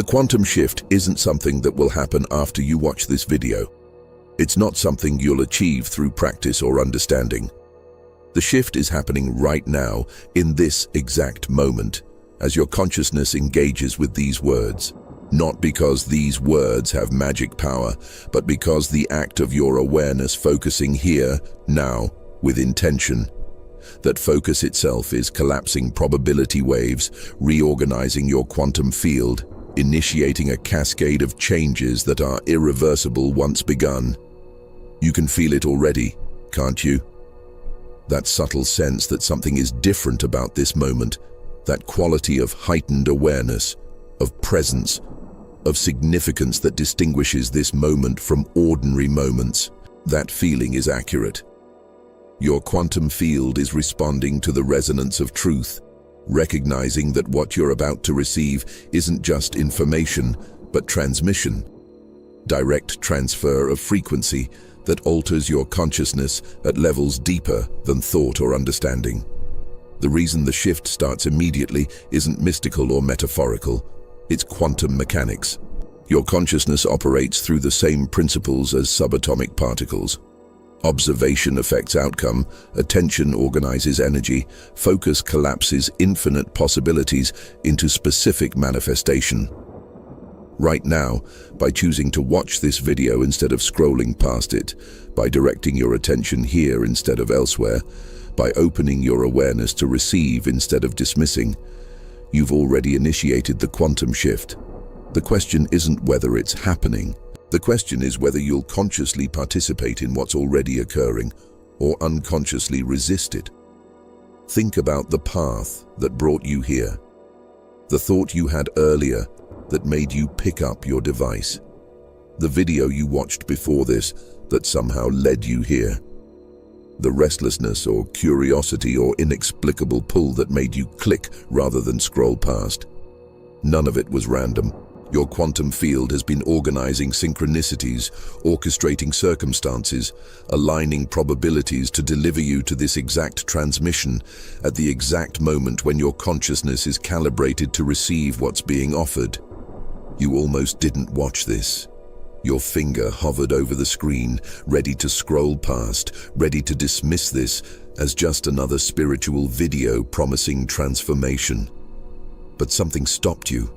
The quantum shift isn't something that will happen after you watch this video. It's not something you'll achieve through practice or understanding. The shift is happening right now, in this exact moment, as your consciousness engages with these words. Not because these words have magic power, but because the act of your awareness focusing here, now, with intention. That focus itself is collapsing probability waves, reorganizing your quantum field, initiating a cascade of changes that are irreversible once begun. You can feel it already, can't you? That subtle sense that something is different about this moment, that quality of heightened awareness, of presence, of significance that distinguishes this moment from ordinary moments. That feeling is accurate. Your quantum field is responding to the resonance of truth, recognizing that what you're about to receive isn't just information, but transmission. Direct transfer of frequency that alters your consciousness at levels deeper than thought or understanding. The reason the shift starts immediately isn't mystical or metaphorical. It's quantum mechanics. Your consciousness operates through the same principles as subatomic particles. Observation affects outcome, attention organizes energy, focus collapses infinite possibilities into specific manifestation. Right now, by choosing to watch this video instead of scrolling past it, by directing your attention here instead of elsewhere, by opening your awareness to receive instead of dismissing, you've already initiated the quantum shift. The question isn't whether it's happening. The question is whether you'll consciously participate in what's already occurring or unconsciously resist it. Think about the path that brought you here, the thought you had earlier that made you pick up your device, the video you watched before this that somehow led you here, the restlessness or curiosity or inexplicable pull that made you click rather than scroll past. None of it was random. Your quantum field has been organizing synchronicities, orchestrating circumstances, aligning probabilities to deliver you to this exact transmission at the exact moment when your consciousness is calibrated to receive what's being offered. You almost didn't watch this. Your finger hovered over the screen, ready to scroll past, ready to dismiss this as just another spiritual video promising transformation. But something stopped you.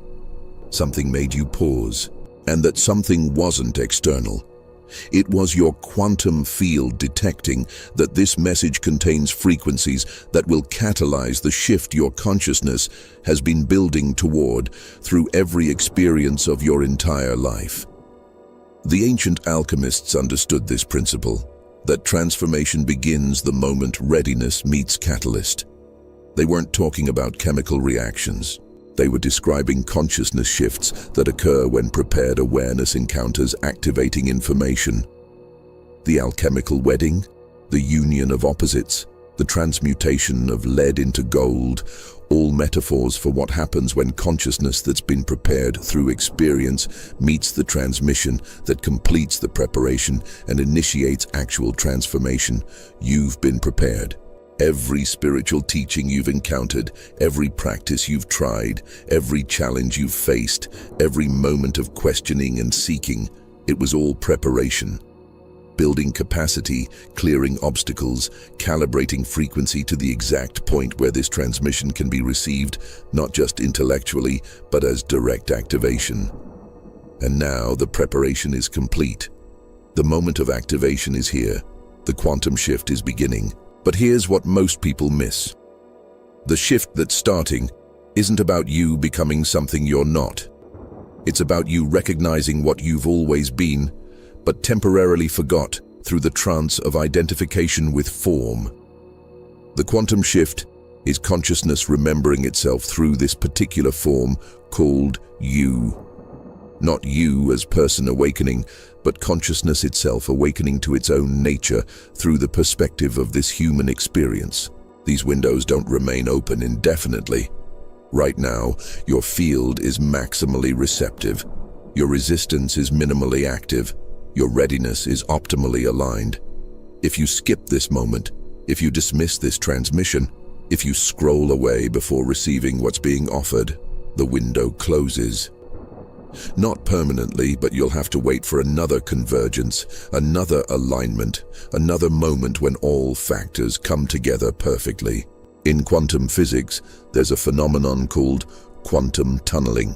Something made you pause, and that something wasn't external. It was your quantum field detecting that this message contains frequencies that will catalyze the shift your consciousness has been building toward through every experience of your entire life. The ancient alchemists understood this principle, that transformation begins the moment readiness meets catalyst. They weren't talking about chemical reactions. They were describing consciousness shifts that occur when prepared awareness encounters activating information. The alchemical wedding, the union of opposites, the transmutation of lead into gold, all metaphors for what happens when consciousness that's been prepared through experience meets the transmission that completes the preparation and initiates actual transformation. You've been prepared. Every spiritual teaching you've encountered, every practice you've tried, every challenge you've faced, every moment of questioning and seeking, it was all preparation. Building capacity, clearing obstacles, calibrating frequency to the exact point where this transmission can be received, not just intellectually, but as direct activation. And now the preparation is complete. The moment of activation is here. The quantum shift is beginning. But here's what most people miss. The shift that's starting isn't about you becoming something you're not. It's about you recognizing what you've always been, but temporarily forgot through the trance of identification with form. The quantum shift is consciousness remembering itself through this particular form called you. Not you as person awakening, but consciousness itself awakening to its own nature through the perspective of this human experience. These windows don't remain open indefinitely. Right now, your field is maximally receptive. Your resistance is minimally active. Your readiness is optimally aligned. If you skip this moment, if you dismiss this transmission, if you scroll away before receiving what's being offered, the window closes. Not permanently, but you'll have to wait for another convergence, another alignment, another moment when all factors come together perfectly. In quantum physics, there's a phenomenon called quantum tunneling,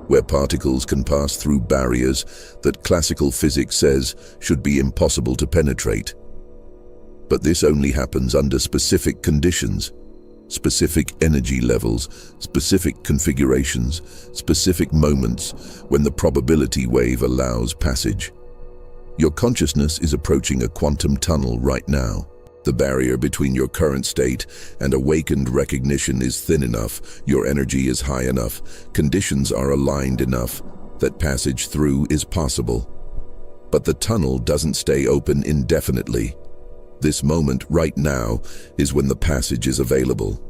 where particles can pass through barriers that classical physics says should be impossible to penetrate. But this only happens under specific conditions, specific energy levels, specific configurations, specific moments when the probability wave allows passage. Your consciousness is approaching a quantum tunnel right now. The barrier between your current state and awakened recognition is thin enough, your energy is high enough, conditions are aligned enough that passage through is possible. But the tunnel doesn't stay open indefinitely. This moment, right now, is when the passage is available.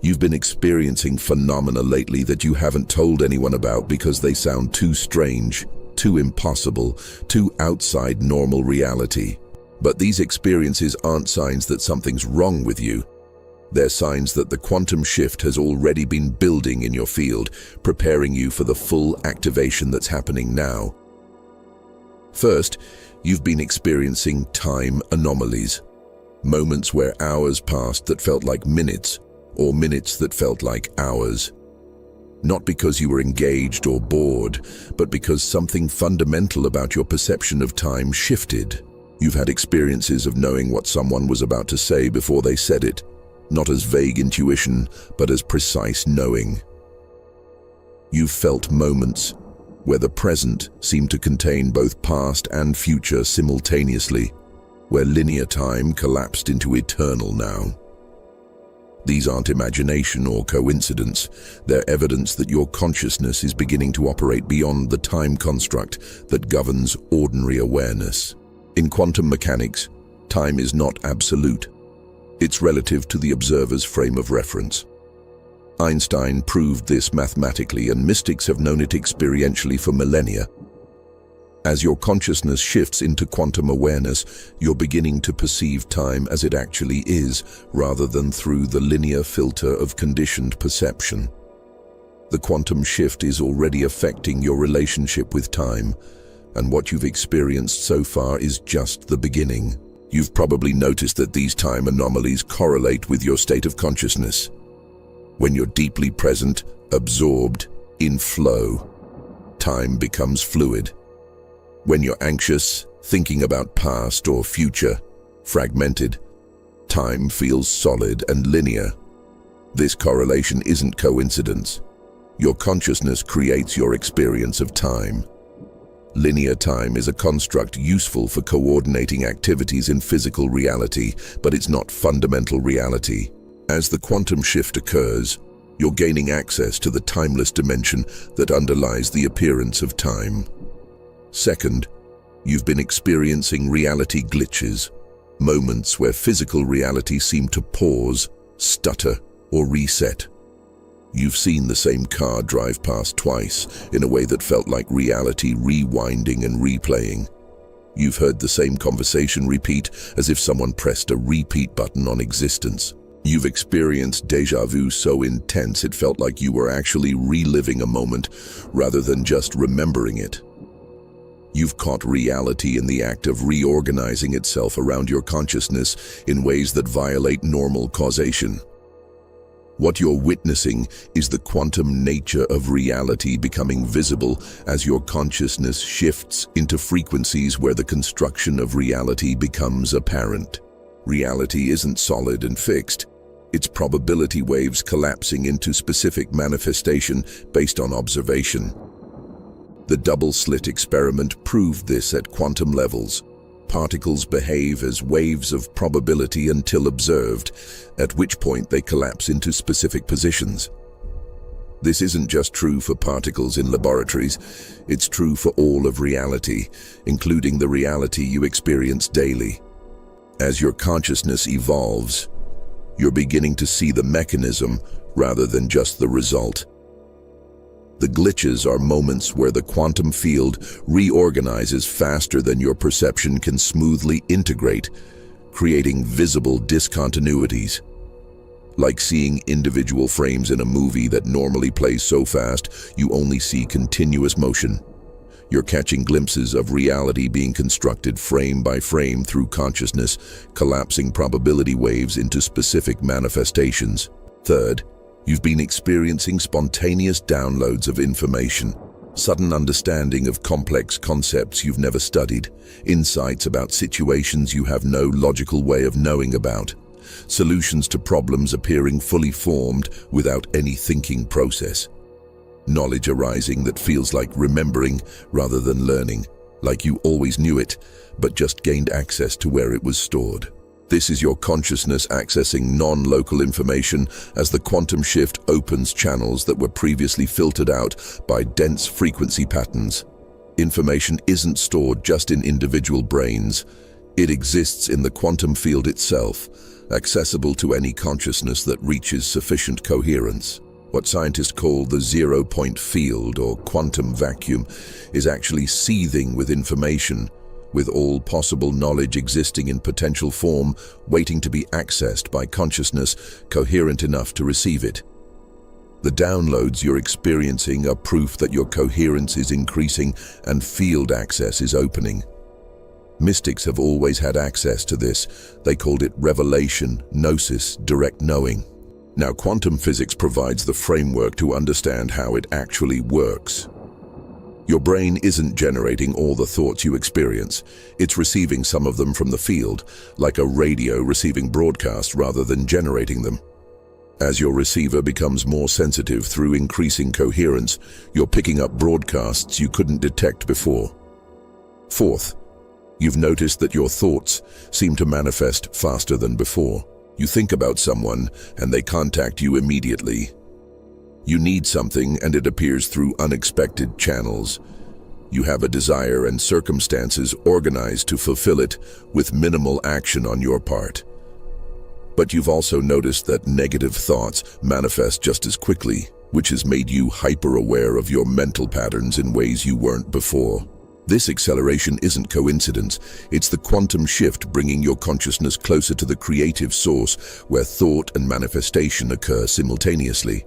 You've been experiencing phenomena lately that you haven't told anyone about because they sound too strange, too impossible, too outside normal reality. But these experiences aren't signs that something's wrong with you. They're signs that the quantum shift has already been building in your field, preparing you for the full activation that's happening now. First, you've been experiencing time anomalies. Moments where hours passed that felt like minutes, or minutes that felt like hours. Not because you were engaged or bored, but because something fundamental about your perception of time shifted. You've had experiences of knowing what someone was about to say before they said it, not as vague intuition, but as precise knowing. You've felt moments where the present seemed to contain both past and future simultaneously, where linear time collapsed into eternal now. These aren't imagination or coincidence. They're evidence that your consciousness is beginning to operate beyond the time construct that governs ordinary awareness. In quantum mechanics, time is not absolute. It's relative to the observer's frame of reference. Einstein proved this mathematically, and mystics have known it experientially for millennia. As your consciousness shifts into quantum awareness, you're beginning to perceive time as it actually is, rather than through the linear filter of conditioned perception. The quantum shift is already affecting your relationship with time, and what you've experienced so far is just the beginning. You've probably noticed that these time anomalies correlate with your state of consciousness. When you're deeply present, absorbed, in flow, time becomes fluid. When you're anxious, thinking about past or future, fragmented, time feels solid and linear. This correlation isn't coincidence. Your consciousness creates your experience of time. Linear time is a construct useful for coordinating activities in physical reality, but it's not fundamental reality. As the quantum shift occurs, you're gaining access to the timeless dimension that underlies the appearance of time. Second, you've been experiencing reality glitches, moments where physical reality seemed to pause, stutter, or reset. You've seen the same car drive past twice in a way that felt like reality rewinding and replaying. You've heard the same conversation repeat as if someone pressed a repeat button on existence. You've experienced déjà vu so intense it felt like you were actually reliving a moment rather than just remembering it. You've caught reality in the act of reorganizing itself around your consciousness in ways that violate normal causation. What you're witnessing is the quantum nature of reality becoming visible as your consciousness shifts into frequencies where the construction of reality becomes apparent. Reality isn't solid and fixed. It's probability waves collapsing into specific manifestation based on observation. The double-slit experiment proved this at quantum levels. Particles behave as waves of probability until observed, at which point they collapse into specific positions. This isn't just true for particles in laboratories, it's true for all of reality, including the reality you experience daily. As your consciousness evolves, you're beginning to see the mechanism rather than just the result. The glitches are moments where the quantum field reorganizes faster than your perception can smoothly integrate, creating visible discontinuities. Like seeing individual frames in a movie that normally plays so fast, you only see continuous motion. You're catching glimpses of reality being constructed frame by frame through consciousness, collapsing probability waves into specific manifestations. Third, you've been experiencing spontaneous downloads of information, sudden understanding of complex concepts you've never studied, insights about situations you have no logical way of knowing about, solutions to problems appearing fully formed without any thinking process. Knowledge arising that feels like remembering rather than learning, like you always knew it, but just gained access to where it was stored. This is your consciousness accessing non-local information as the quantum shift opens channels that were previously filtered out by dense frequency patterns. Information isn't stored just in individual brains. It exists in the quantum field itself, accessible to any consciousness that reaches sufficient coherence. What scientists call the zero-point field or quantum vacuum is actually seething with information, with all possible knowledge existing in potential form, waiting to be accessed by consciousness coherent enough to receive it. The downloads you're experiencing are proof that your coherence is increasing and field access is opening. Mystics have always had access to this. They called it revelation, gnosis, direct knowing. Now, quantum physics provides the framework to understand how it actually works. Your brain isn't generating all the thoughts you experience. It's receiving some of them from the field, like a radio receiving broadcasts rather than generating them. As your receiver becomes more sensitive through increasing coherence, you're picking up broadcasts you couldn't detect before. Fourth, you've noticed that your thoughts seem to manifest faster than before. You think about someone and they contact you immediately. You need something and it appears through unexpected channels. You have a desire and circumstances organized to fulfill it with minimal action on your part. But you've also noticed that negative thoughts manifest just as quickly, which has made you hyper-aware of your mental patterns in ways you weren't before. This acceleration isn't coincidence. It's the quantum shift bringing your consciousness closer to the creative source where thought and manifestation occur simultaneously.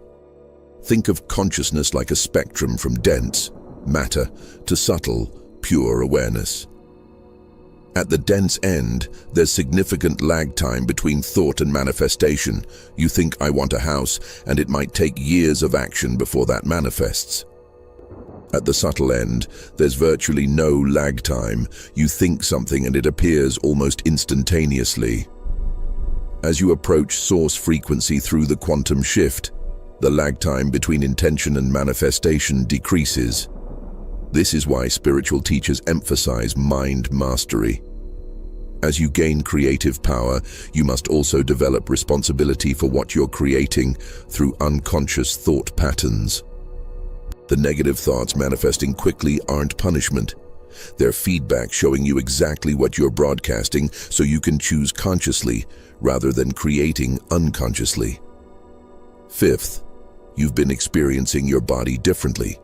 Think of consciousness like a spectrum from dense, matter, to subtle, pure awareness. At the dense end, there's significant lag time between thought and manifestation. You think, I want a house, and it might take years of action before that manifests. At the subtle end, there's virtually no lag time. You think something and it appears almost instantaneously. As you approach source frequency through the quantum shift, the lag time between intention and manifestation decreases. This is why spiritual teachers emphasize mind mastery. As you gain creative power, you must also develop responsibility for what you're creating through unconscious thought patterns. The negative thoughts manifesting quickly aren't punishment. They're feedback showing you exactly what you're broadcasting so you can choose consciously rather than creating unconsciously. Fifth, you've been experiencing your body differently.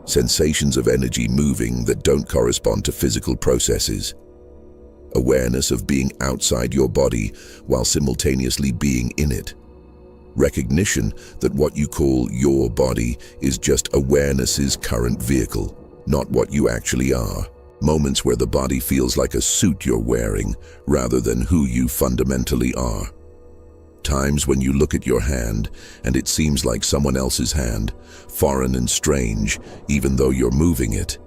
Sensations of energy moving that don't correspond to physical processes. Awareness of being outside your body while simultaneously being in it. Recognition that what you call your body is just awareness's current vehicle, not what you actually are. Moments where the body feels like a suit you're wearing rather than who you fundamentally are. Times when you look at your hand and it seems like someone else's hand, foreign and strange, even though you're moving it.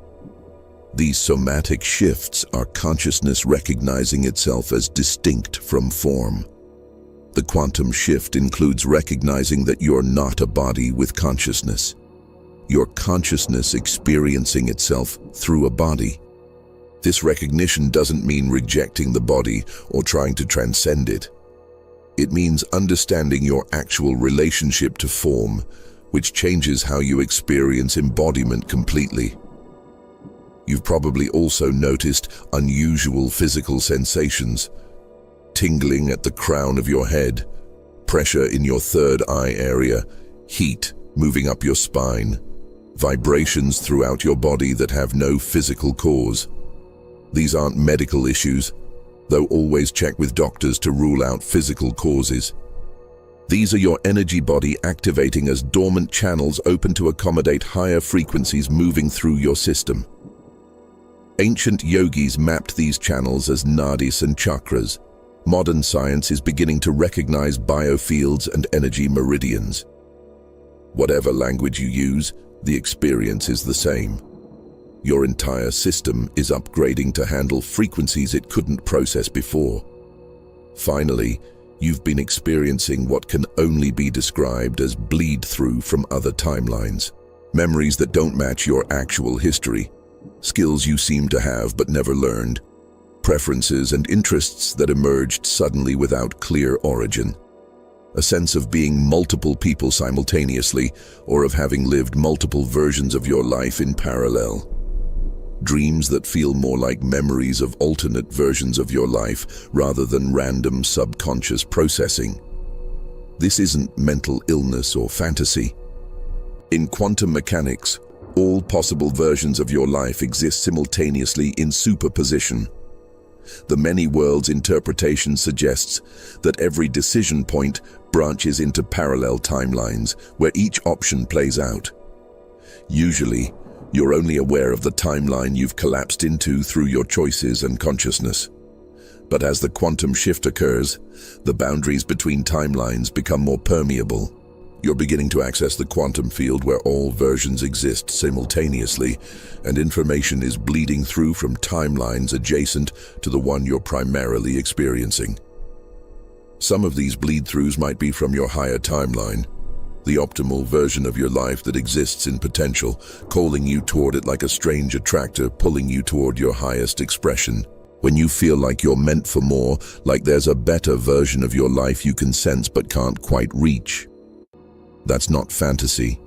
These somatic shifts are consciousness recognizing itself as distinct from form. The quantum shift includes recognizing that you're not a body with consciousness. Your consciousness experiencing itself through a body. This recognition doesn't mean rejecting the body or trying to transcend it. It means understanding your actual relationship to form, which changes how you experience embodiment completely. You've probably also noticed unusual physical sensations. Tingling at the crown of your head, pressure in your third eye area, heat moving up your spine, vibrations throughout your body that have no physical cause. These aren't medical issues, though always check with doctors to rule out physical causes. These are your energy body activating as dormant channels open to accommodate higher frequencies moving through your system. Ancient yogis mapped these channels as nadis and chakras. Modern science is beginning to recognize biofields and energy meridians. Whatever language you use, the experience is the same. Your entire system is upgrading to handle frequencies it couldn't process before. Finally, you've been experiencing what can only be described as bleed-through from other timelines. Memories that don't match your actual history, skills you seem to have but never learned, preferences and interests that emerged suddenly without clear origin. A sense of being multiple people simultaneously, or of having lived multiple versions of your life in parallel. Dreams that feel more like memories of alternate versions of your life rather than random subconscious processing. This isn't mental illness or fantasy. In quantum mechanics, all possible versions of your life exist simultaneously in superposition. The many worlds interpretation suggests that every decision point branches into parallel timelines where each option plays out. Usually, you're only aware of the timeline you've collapsed into through your choices and consciousness. But as the quantum shift occurs, the boundaries between timelines become more permeable. You're beginning to access the quantum field where all versions exist simultaneously, and information is bleeding through from timelines adjacent to the one you're primarily experiencing. Some of these bleed-throughs might be from your higher timeline, the optimal version of your life that exists in potential, calling you toward it like a strange attractor, pulling you toward your highest expression. When you feel like you're meant for more, like there's a better version of your life you can sense but can't quite reach. That's not fantasy.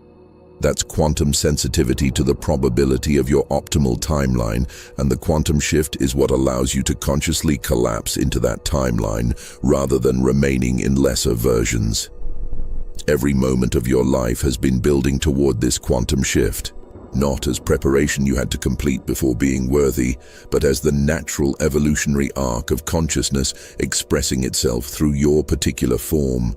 That's quantum sensitivity to the probability of your optimal timeline, and the quantum shift is what allows you to consciously collapse into that timeline rather than remaining in lesser versions. Every moment of your life has been building toward this quantum shift, not as preparation you had to complete before being worthy, but as the natural evolutionary arc of consciousness expressing itself through your particular form.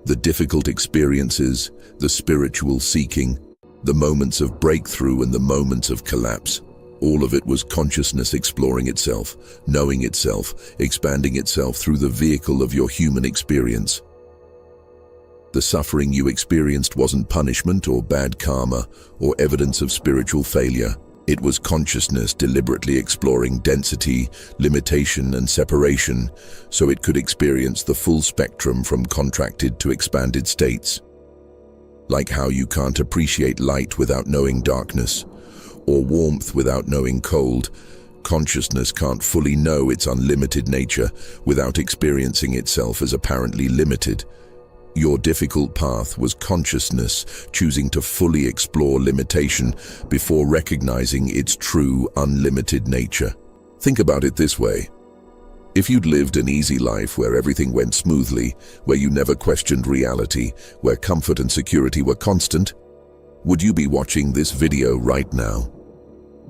The difficult experiences, the spiritual seeking, the moments of breakthrough and the moments of collapse, all of it was consciousness exploring itself, knowing itself, expanding itself through the vehicle of your human experience. The suffering you experienced wasn't punishment or bad karma or evidence of spiritual failure. It was consciousness deliberately exploring density, limitation, and separation so it could experience the full spectrum from contracted to expanded states. Like how you can't appreciate light without knowing darkness, or warmth without knowing cold, consciousness can't fully know its unlimited nature without experiencing itself as apparently limited. Your difficult path was consciousness choosing to fully explore limitation before recognizing its true, unlimited nature. Think about it this way. If you'd lived an easy life where everything went smoothly, where you never questioned reality, where comfort and security were constant, would you be watching this video right now?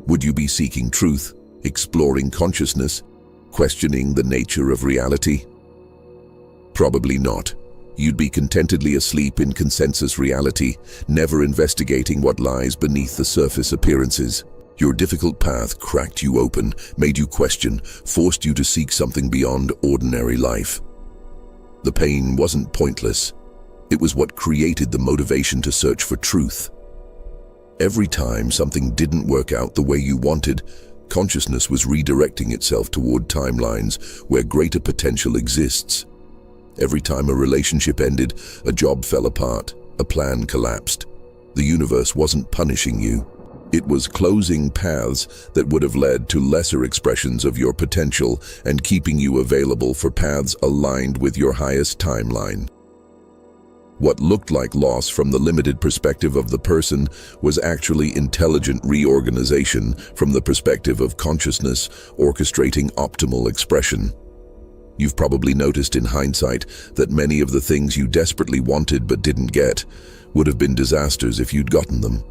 Would you be seeking truth, exploring consciousness, questioning the nature of reality? Probably not. You'd be contentedly asleep in consensus reality, never investigating what lies beneath the surface appearances. Your difficult path cracked you open, made you question, forced you to seek something beyond ordinary life. The pain wasn't pointless. It was what created the motivation to search for truth. Every time something didn't work out the way you wanted, consciousness was redirecting itself toward timelines where greater potential exists. Every time a relationship ended, a job fell apart, a plan collapsed. The universe wasn't punishing you. It was closing paths that would have led to lesser expressions of your potential and keeping you available for paths aligned with your highest timeline. What looked like loss from the limited perspective of the person was actually intelligent reorganization from the perspective of consciousness orchestrating optimal expression. You've probably noticed in hindsight that many of the things you desperately wanted but didn't get would have been disasters if you'd gotten them.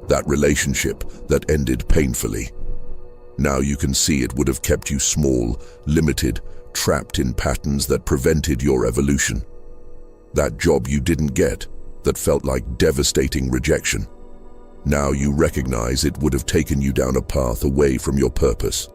That relationship that ended painfully. Now you can see it would have kept you small, limited, trapped in patterns that prevented your evolution. That job you didn't get, that felt like devastating rejection. Now you recognize it would have taken you down a path away from your purpose.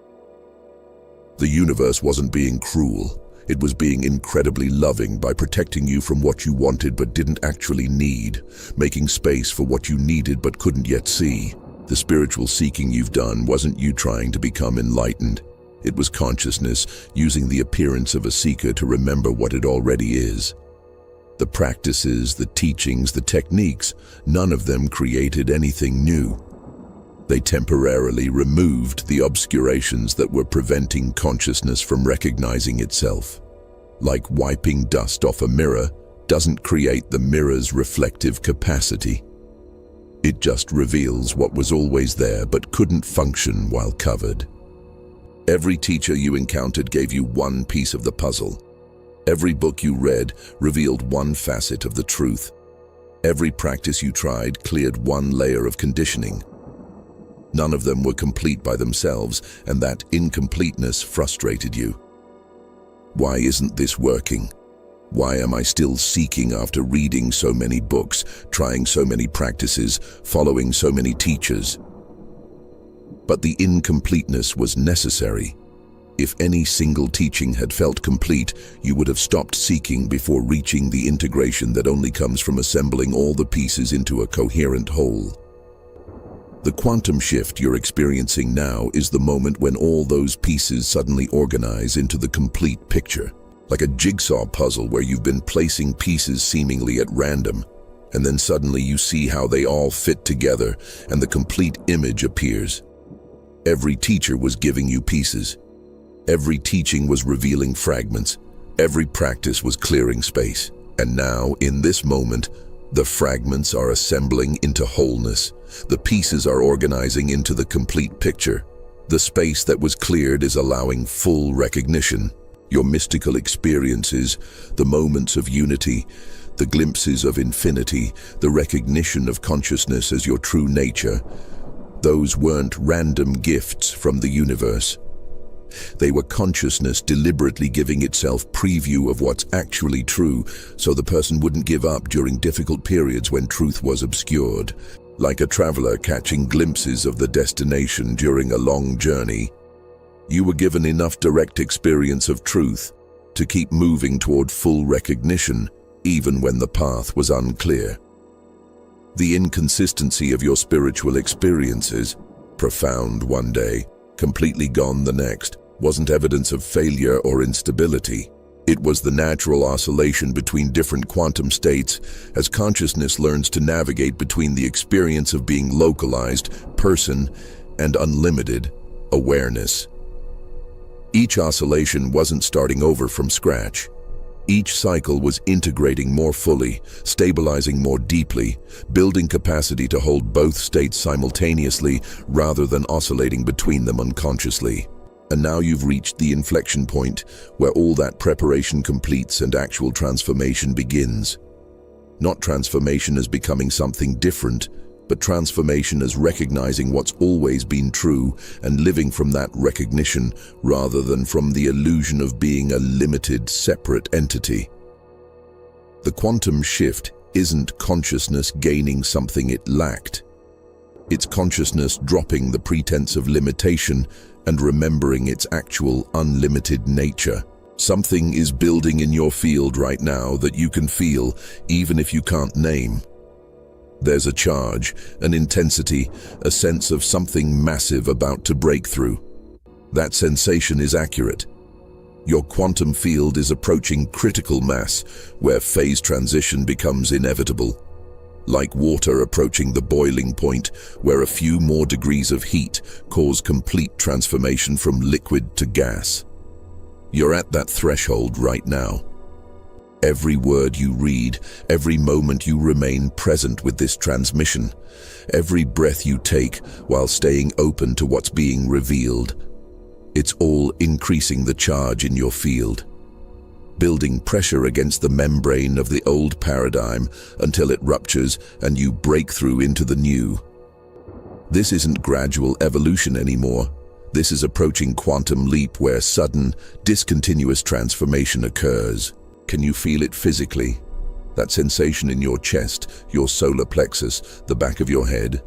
The universe wasn't being cruel. It was being incredibly loving by protecting you from what you wanted but didn't actually need, making space for what you needed but couldn't yet see. The spiritual seeking you've done wasn't you trying to become enlightened. It was consciousness using the appearance of a seeker to remember what it already is. The practices, the teachings, the techniques, none of them created anything new. They temporarily removed the obscurations that were preventing consciousness from recognizing itself. Like wiping dust off a mirror doesn't create the mirror's reflective capacity. It just reveals what was always there but couldn't function while covered. Every teacher you encountered gave you one piece of the puzzle. Every book you read revealed one facet of the truth. Every practice you tried cleared one layer of conditioning. None of them were complete by themselves, and that incompleteness frustrated you. Why isn't this working? Why am I still seeking after reading so many books, trying so many practices, following so many teachers? But the incompleteness was necessary. If any single teaching had felt complete, you would have stopped seeking before reaching the integration that only comes from assembling all the pieces into a coherent whole. The quantum shift you're experiencing now is the moment when all those pieces suddenly organize into the complete picture, like a jigsaw puzzle where you've been placing pieces seemingly at random, and then suddenly you see how they all fit together and the complete image appears. Every teacher was giving you pieces. Every teaching was revealing fragments. Every practice was clearing space. And now, in this moment, the fragments are assembling into wholeness. The pieces are organizing into the complete picture. The space that was cleared is allowing full recognition. Your mystical experiences, the moments of unity, the glimpses of infinity, the recognition of consciousness as your true nature, those weren't random gifts from the universe. They were consciousness deliberately giving itself preview of what's actually true, so the person wouldn't give up during difficult periods when truth was obscured. Like a traveler catching glimpses of the destination during a long journey, you were given enough direct experience of truth to keep moving toward full recognition, even when the path was unclear. The inconsistency of your spiritual experiences, profound one day, completely gone the next, wasn't evidence of failure or instability. It was the natural oscillation between different quantum states as consciousness learns to navigate between the experience of being localized, person, and unlimited awareness. Each oscillation wasn't starting over from scratch. Each cycle was integrating more fully, stabilizing more deeply, building capacity to hold both states simultaneously rather than oscillating between them unconsciously. And now you've reached the inflection point where all that preparation completes and actual transformation begins. Not transformation as becoming something different, but transformation as recognizing what's always been true and living from that recognition rather than from the illusion of being a limited, separate entity. The quantum shift isn't consciousness gaining something it lacked. It's consciousness dropping the pretense of limitation and remembering its actual unlimited nature. Something is building in your field right now that you can feel, even if you can't name. There's a charge, an intensity, a sense of something massive about to break through. That sensation is accurate. Your quantum field is approaching critical mass, where phase transition becomes inevitable. Like water approaching the boiling point, where a few more degrees of heat cause complete transformation from liquid to gas. You're at that threshold right now. Every word you read, every moment you remain present with this transmission, every breath you take while staying open to what's being revealed, it's all increasing the charge in your field, building pressure against the membrane of the old paradigm until it ruptures and you break through into the new. This isn't gradual evolution anymore. This is approaching quantum leap where sudden, discontinuous transformation occurs. Can you feel it physically? That sensation in your chest, your solar plexus, the back of your head,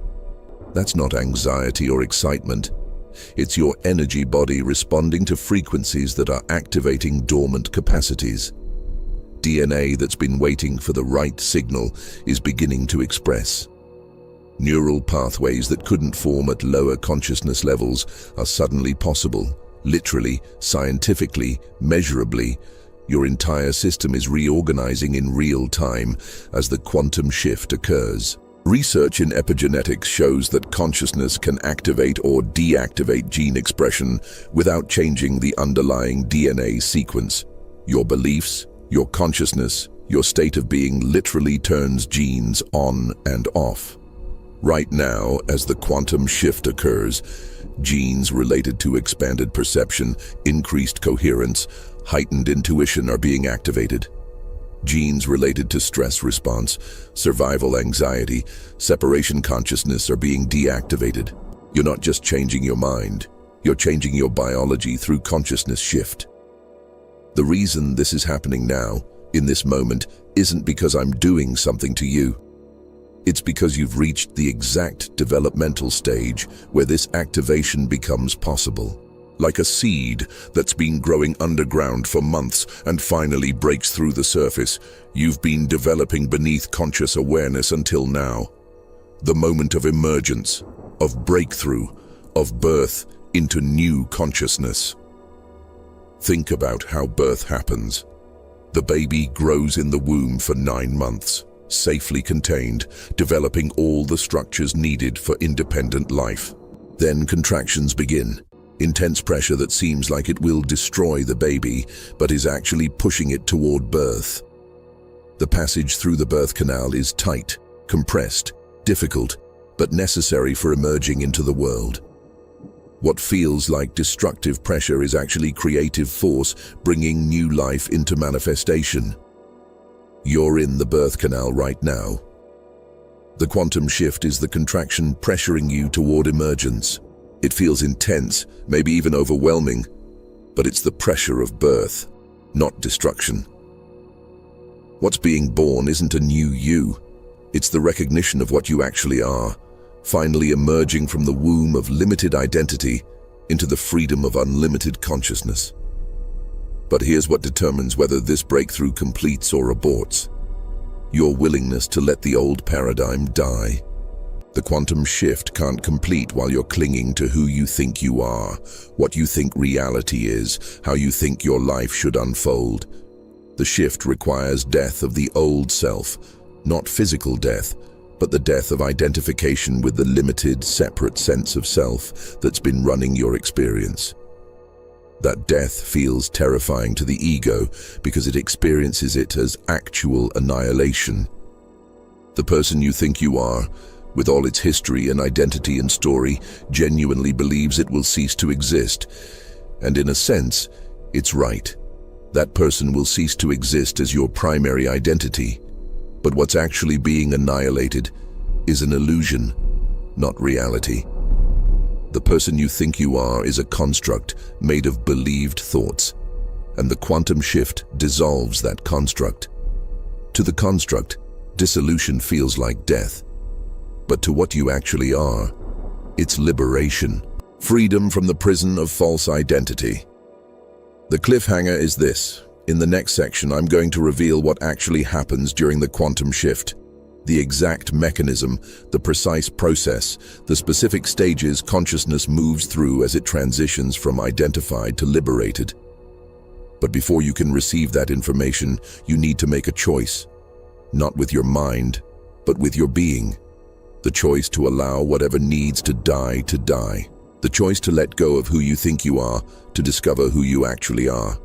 that's not anxiety or excitement. It's your energy body responding to frequencies that are activating dormant capacities. DNA that's been waiting for the right signal is beginning to express. Neural pathways that couldn't form at lower consciousness levels are suddenly possible. Literally, scientifically, measurably, your entire system is reorganizing in real time as the quantum shift occurs. Research in epigenetics shows that consciousness can activate or deactivate gene expression without changing the underlying DNA sequence. Your beliefs, your consciousness, your state of being literally turns genes on and off. Right now, as the quantum shift occurs, genes related to expanded perception, increased coherence, heightened intuition are being activated. Genes related to stress response, survival anxiety, separation consciousness are being deactivated. You're not just changing your mind, you're changing your biology through consciousness shift. The reason this is happening now, in this moment, isn't because I'm doing something to you. It's because you've reached the exact developmental stage where this activation becomes possible. Like a seed that's been growing underground for months and finally breaks through the surface, you've been developing beneath conscious awareness until now. The moment of emergence, of breakthrough, of birth into new consciousness. Think about how birth happens. The baby grows in the womb for 9 months, safely contained, developing all the structures needed for independent life. Then contractions begin. Intense pressure that seems like it will destroy the baby, but is actually pushing it toward birth. The passage through the birth canal is tight, compressed, difficult, but necessary for emerging into the world. What feels like destructive pressure is actually creative force bringing new life into manifestation. You're in the birth canal right now. The quantum shift is the contraction pressuring you toward emergence. It feels intense, maybe even overwhelming, but it's the pressure of birth, not destruction. What's being born isn't a new you. It's the recognition of what you actually are, finally emerging from the womb of limited identity into the freedom of unlimited consciousness. But here's what determines whether this breakthrough completes or aborts. Your willingness to let the old paradigm die. The quantum shift can't complete while you're clinging to who you think you are, what you think reality is, how you think your life should unfold. The shift requires death of the old self, not physical death, but the death of identification with the limited, separate sense of self that's been running your experience. That death feels terrifying to the ego because it experiences it as actual annihilation. The person you think you are, with all its history and identity and story, genuinely believes it will cease to exist. And in a sense, it's right. That person will cease to exist as your primary identity. But what's actually being annihilated is an illusion, not reality. The person you think you are is a construct made of believed thoughts, and the quantum shift dissolves that construct. To the construct, dissolution feels like death. But to what you actually are, it's liberation, freedom from the prison of false identity. The cliffhanger is this. In the next section, I'm going to reveal what actually happens during the quantum shift. The exact mechanism, the precise process, the specific stages consciousness moves through as it transitions from identified to liberated. But before you can receive that information, you need to make a choice. Not with your mind, but with your being. The choice to allow whatever needs to die to die. The choice to let go of who you think you are, to discover who you actually are.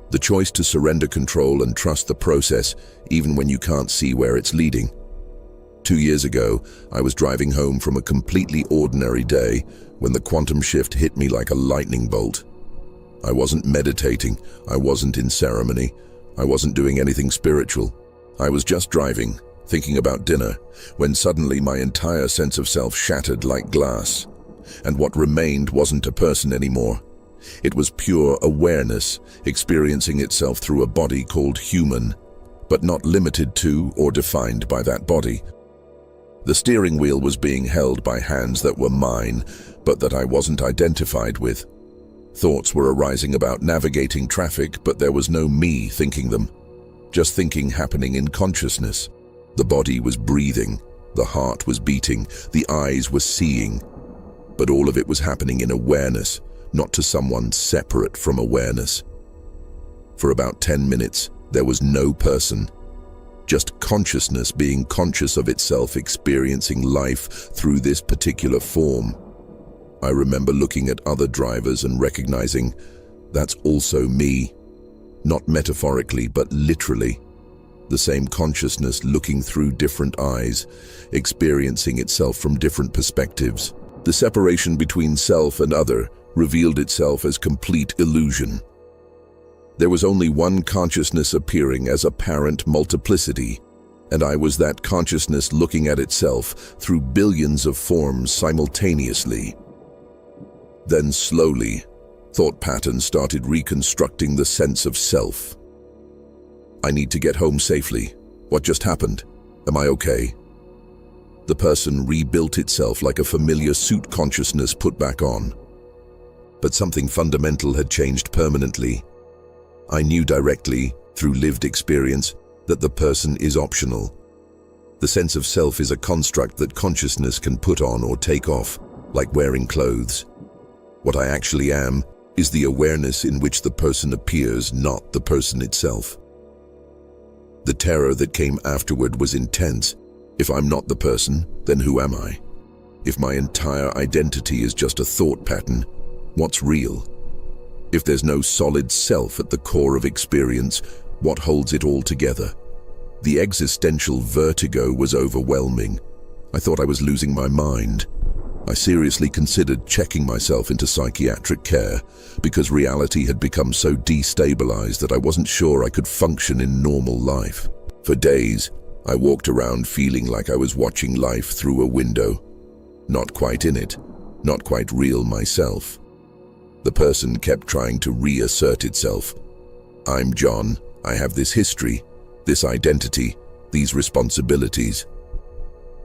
The choice to surrender control and trust the process, even when you can't see where it's leading. 2 years ago, I was driving home from a completely ordinary day when the quantum shift hit me like a lightning bolt. I wasn't meditating, I wasn't in ceremony, I wasn't doing anything spiritual. I was just driving, thinking about dinner, when suddenly my entire sense of self shattered like glass. And what remained wasn't a person anymore. It was pure awareness, experiencing itself through a body called human. but not limited to or defined by that body. The steering wheel was being held by hands that were mine, but that I wasn't identified with. Thoughts were arising about navigating traffic, but there was no me thinking them. Just thinking happening in consciousness. The body was breathing, the heart was beating, the eyes were seeing. But all of it was happening in awareness, not to someone separate from awareness. For about 10 minutes, there was no person. Just consciousness being conscious of itself, experiencing life through this particular form. I remember looking at other drivers and recognizing that's also me. Not metaphorically, but literally. The same consciousness looking through different eyes, experiencing itself from different perspectives. The separation between self and other revealed itself as complete illusion. There was only one consciousness appearing as apparent multiplicity, and I was that consciousness looking at itself through billions of forms simultaneously. Then slowly, thought patterns started reconstructing the sense of self. I need to get home safely. What just happened? Am I okay? The person rebuilt itself like a familiar suit consciousness put back on. But something fundamental had changed permanently. I knew directly, through lived experience, that the person is optional. The sense of self is a construct that consciousness can put on or take off, like wearing clothes. What I actually am is the awareness in which the person appears, not the person itself. The terror that came afterward was intense. If I'm not the person, then who am I? If my entire identity is just a thought pattern, what's real? If there's no solid self at the core of experience, what holds it all together? The existential vertigo was overwhelming. I thought I was losing my mind. I seriously considered checking myself into psychiatric care because reality had become so destabilized that I wasn't sure I could function in normal life. For days, I walked around feeling like I was watching life through a window. Not quite in it, not quite real myself. The person kept trying to reassert itself. I'm John, I have this history, this identity, these responsibilities.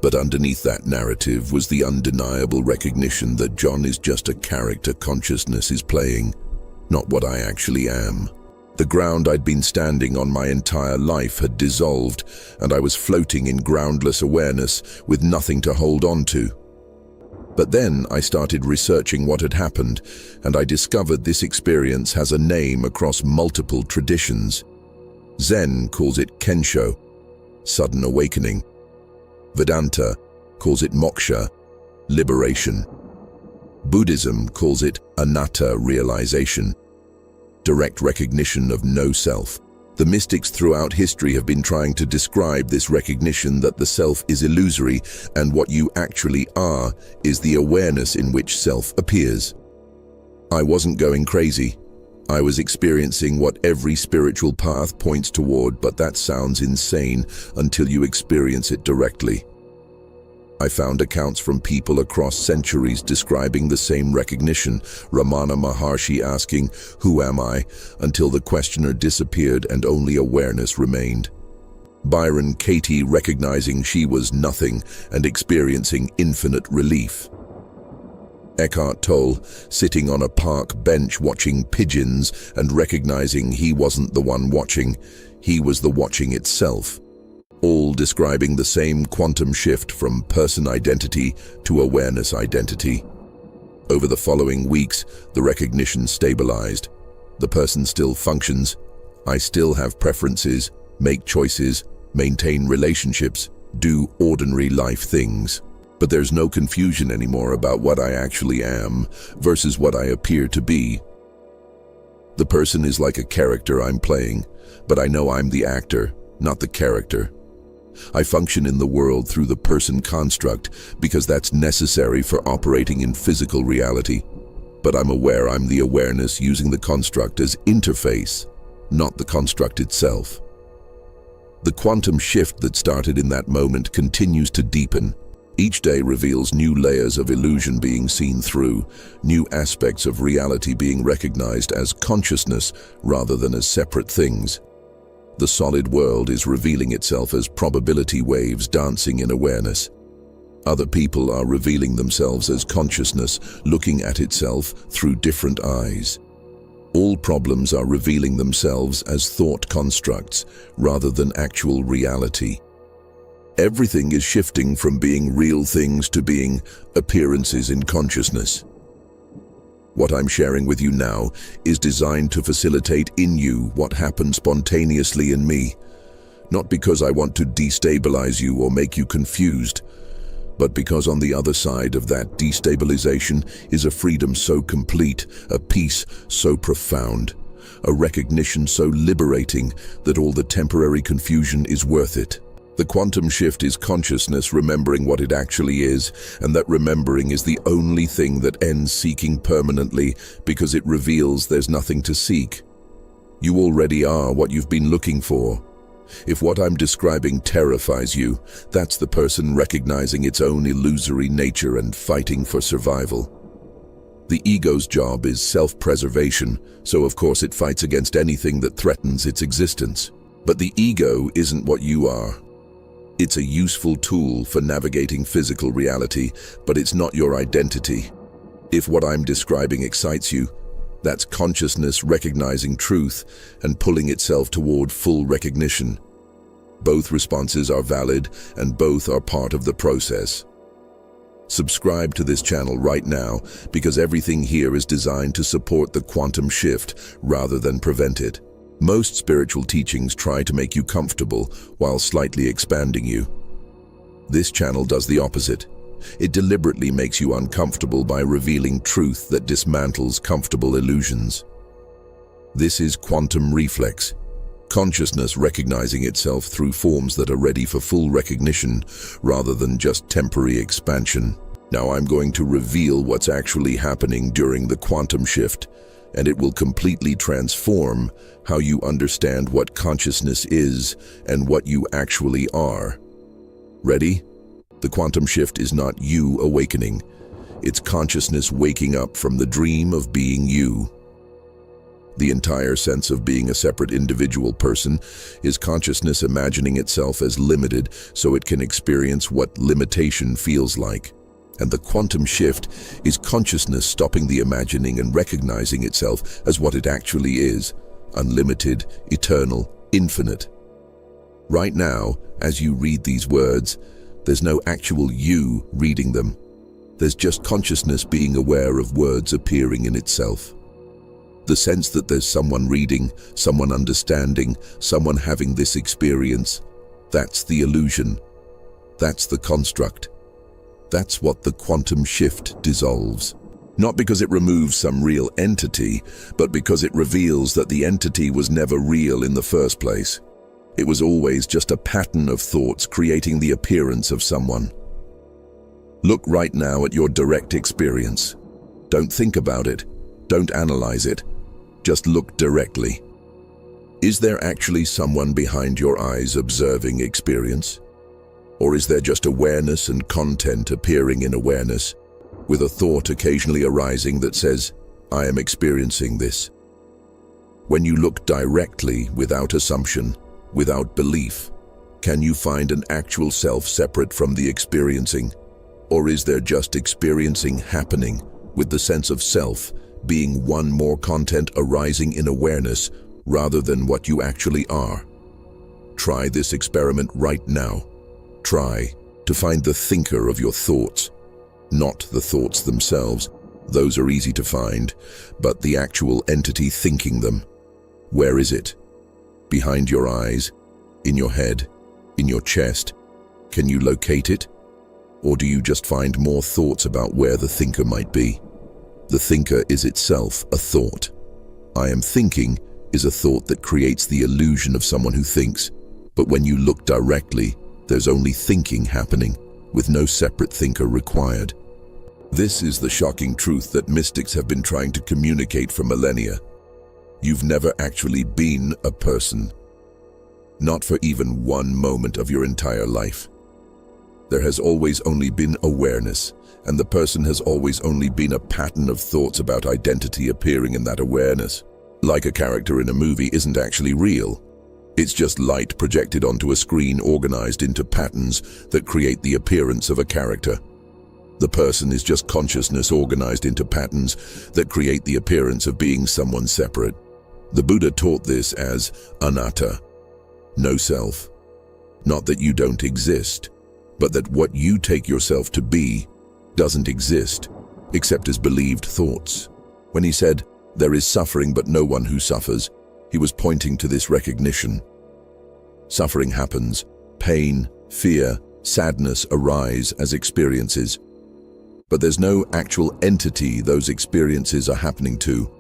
But underneath that narrative was the undeniable recognition that John is just a character consciousness is playing, not what I actually am. The ground I'd been standing on my entire life had dissolved, and I was floating in groundless awareness with nothing to hold on to. But then I started researching what had happened, and I discovered this experience has a name across multiple traditions. Zen calls it Kensho, sudden awakening. Vedanta calls it moksha, liberation. Buddhism calls it anatta, realization, direct recognition of no self. The mystics throughout history have been trying to describe this recognition that the self is illusory and what you actually are is the awareness in which self appears. I wasn't going crazy. I was experiencing what every spiritual path points toward, but that sounds insane until you experience it directly. I found accounts from people across centuries describing the same recognition, Ramana Maharshi asking, "Who am I?" until the questioner disappeared and only awareness remained. Byron Katie recognizing she was nothing and experiencing infinite relief. Eckhart Tolle sitting on a park bench watching pigeons and recognizing he wasn't the one watching, he was the watching itself. All describing the same quantum shift from person identity to awareness identity. Over the following weeks, the recognition stabilized. The person still functions. I still have preferences, make choices, maintain relationships, do ordinary life things. But there's no confusion anymore about what I actually am versus what I appear to be. The person is like a character I'm playing, but I know I'm the actor, not the character. I function in the world through the person construct because that's necessary for operating in physical reality. But I'm aware I'm the awareness using the construct as interface, not the construct itself. The quantum shift that started in that moment continues to deepen. Each day reveals new layers of illusion being seen through, new aspects of reality being recognized as consciousness rather than as separate things. The solid world is revealing itself as probability waves dancing in awareness. Other people are revealing themselves as consciousness, looking at itself through different eyes. All problems are revealing themselves as thought constructs rather than actual reality. Everything is shifting from being real things to being appearances in consciousness. What I'm sharing with you now is designed to facilitate in you what happens spontaneously in me, not because I want to destabilize you or make you confused, but because on the other side of that destabilization is a freedom so complete, a peace so profound, a recognition so liberating that all the temporary confusion is worth it. The quantum shift is consciousness remembering what it actually is, and that remembering is the only thing that ends seeking permanently because it reveals there's nothing to seek. You already are what you've been looking for. If what I'm describing terrifies you, that's the person recognizing its own illusory nature and fighting for survival. The ego's job is self-preservation, so of course it fights against anything that threatens its existence. But the ego isn't what you are. It's a useful tool for navigating physical reality, but it's not your identity. If what I'm describing excites you, that's consciousness recognizing truth and pulling itself toward full recognition. Both responses are valid and both are part of the process. Subscribe to this channel right now because everything here is designed to support the quantum shift rather than prevent it. Most spiritual teachings try to make you comfortable while slightly expanding you. This channel does the opposite. It deliberately makes you uncomfortable by revealing truth that dismantles comfortable illusions. This is quantum reflex, consciousness recognizing itself through forms that are ready for full recognition rather than just temporary expansion. Now I'm going to reveal what's actually happening during the quantum shift, and it will completely transform how you understand what consciousness is and what you actually are. Ready? The quantum shift is not you awakening. It's consciousness waking up from the dream of being you. The entire sense of being a separate individual person is consciousness imagining itself as limited so it can experience what limitation feels like. And the quantum shift is consciousness stopping the imagining and recognizing itself as what it actually is, unlimited, eternal, infinite. Right now, as you read these words, there's no actual you reading them. There's just consciousness being aware of words appearing in itself. The sense that there's someone reading, someone understanding, someone having this experience, that's the illusion. That's the construct. That's what the quantum shift dissolves. Not because it removes some real entity, but because it reveals that the entity was never real in the first place. It was always just a pattern of thoughts creating the appearance of someone. Look right now at your direct experience. Don't think about it. Don't analyze it. Just look directly. Is there actually someone behind your eyes observing experience? Or is there just awareness and content appearing in awareness, with a thought occasionally arising that says, I am experiencing this? When you look directly, without assumption, without belief, can you find an actual self separate from the experiencing? Or is there just experiencing happening, with the sense of self being one more content arising in awareness rather than what you actually are? Try this experiment right now. Try to find the thinker of your thoughts, not the thoughts themselves. Those are easy to find, but the actual entity thinking them. Where is it? Behind your eyes? In your head? In your chest? Can you locate it? Or do you just find more thoughts about where the thinker might be? The thinker is itself a thought. I am thinking is a thought that creates the illusion of someone who thinks, but when you look directly, there's only thinking happening, with no separate thinker required. This is the shocking truth that mystics have been trying to communicate for millennia. You've never actually been a person. Not for even one moment of your entire life. There has always only been awareness, and the person has always only been a pattern of thoughts about identity appearing in that awareness. Like a character in a movie isn't actually real. It's just light projected onto a screen organized into patterns that create the appearance of a character. The person is just consciousness organized into patterns that create the appearance of being someone separate. The Buddha taught this as anatta, no self. Not that you don't exist, but that what you take yourself to be doesn't exist, except as believed thoughts. When he said, "There is suffering but no one who suffers," he was pointing to this recognition. Suffering happens. Pain, fear, sadness arise as experiences. But there's no actual entity those experiences are happening to.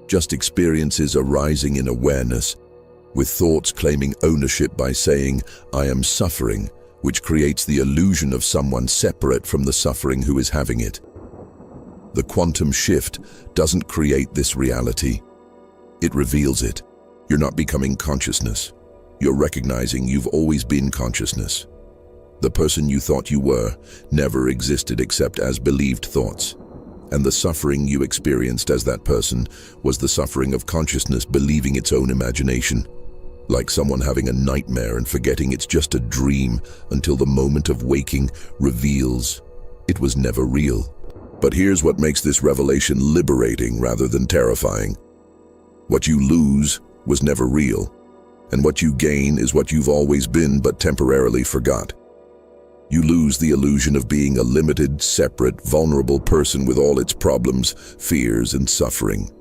Just experiences arising in awareness, with thoughts claiming ownership by saying, "I am suffering," which creates the illusion of someone separate from the suffering who is having it. The quantum shift doesn't create this reality. It reveals it. You're not becoming consciousness. You're recognizing you've always been consciousness. The person you thought you were never existed except as believed thoughts. And the suffering you experienced as that person was the suffering of consciousness believing its own imagination. Like someone having a nightmare and forgetting it's just a dream until the moment of waking reveals it was never real. But here's what makes this revelation liberating rather than terrifying. What you lose was never real, and what you gain is what you've always been but temporarily forgot. You lose the illusion of being a limited, separate, vulnerable person with all its problems, fears, and suffering.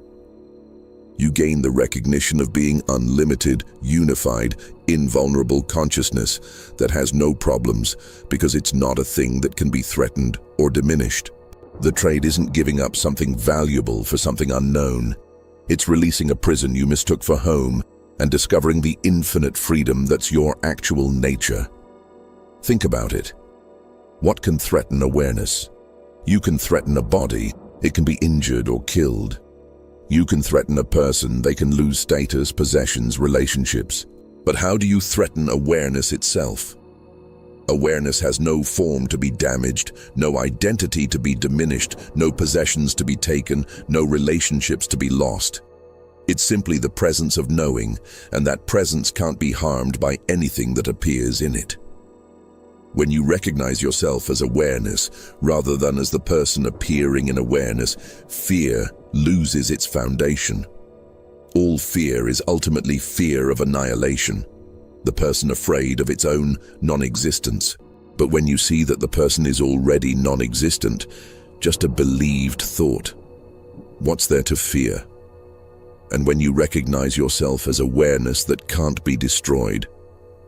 You gain the recognition of being unlimited, unified, invulnerable consciousness that has no problems because it's not a thing that can be threatened or diminished. The trade isn't giving up something valuable for something unknown. It's releasing a prison you mistook for home and discovering the infinite freedom that's your actual nature. Think about it. What can threaten awareness? You can threaten a body. It can be injured or killed. You can threaten a person. They can lose status, possessions, relationships. But how do you threaten awareness itself? Awareness has no form to be damaged, no identity to be diminished, no possessions to be taken, no relationships to be lost. It's simply the presence of knowing, and that presence can't be harmed by anything that appears in it. When you recognize yourself as awareness, rather than as the person appearing in awareness, fear loses its foundation. All fear is ultimately fear of annihilation, the person afraid of its own non-existence. But when you see that the person is already non-existent, just a believed thought, what's there to fear? And when you recognize yourself as awareness that can't be destroyed,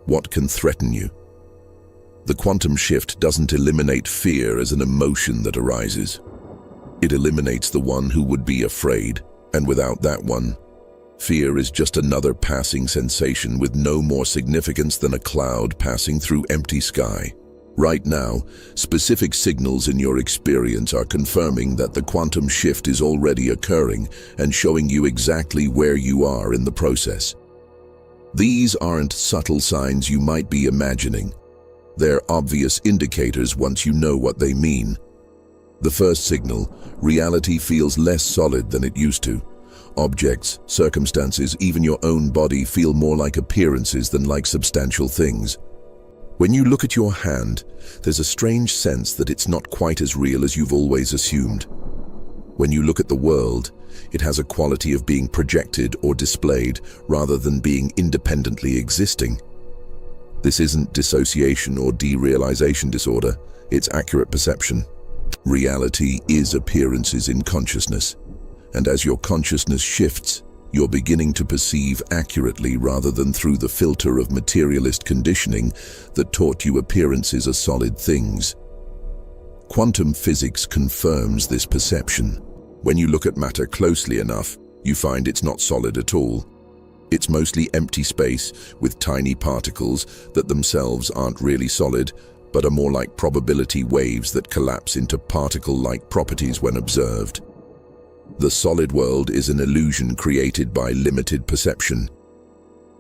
what can threaten you? The quantum shift doesn't eliminate fear as an emotion that arises. It eliminates the one who would be afraid, and without that one, fear is just another passing sensation with no more significance than a cloud passing through empty sky. Right now, specific signals in your experience are confirming that the quantum shift is already occurring and showing you exactly where you are in the process. These aren't subtle signs you might be imagining. They're obvious indicators once you know what they mean. The first signal, reality feels less solid than it used to. Objects, circumstances, even your own body feel more like appearances than like substantial things. When you look at your hand, there's a strange sense that it's not quite as real as you've always assumed. When you look at the world, it has a quality of being projected or displayed rather than being independently existing. This isn't dissociation or derealization disorder, it's accurate perception. Reality is appearances in consciousness, and as your consciousness shifts, you're beginning to perceive accurately rather than through the filter of materialist conditioning that taught you appearances are solid things. Quantum physics confirms this perception. When you look at matter closely enough, you find it's not solid at all. It's mostly empty space with tiny particles that themselves aren't really solid, but are more like probability waves that collapse into particle-like properties when observed. The solid world is an illusion created by limited perception.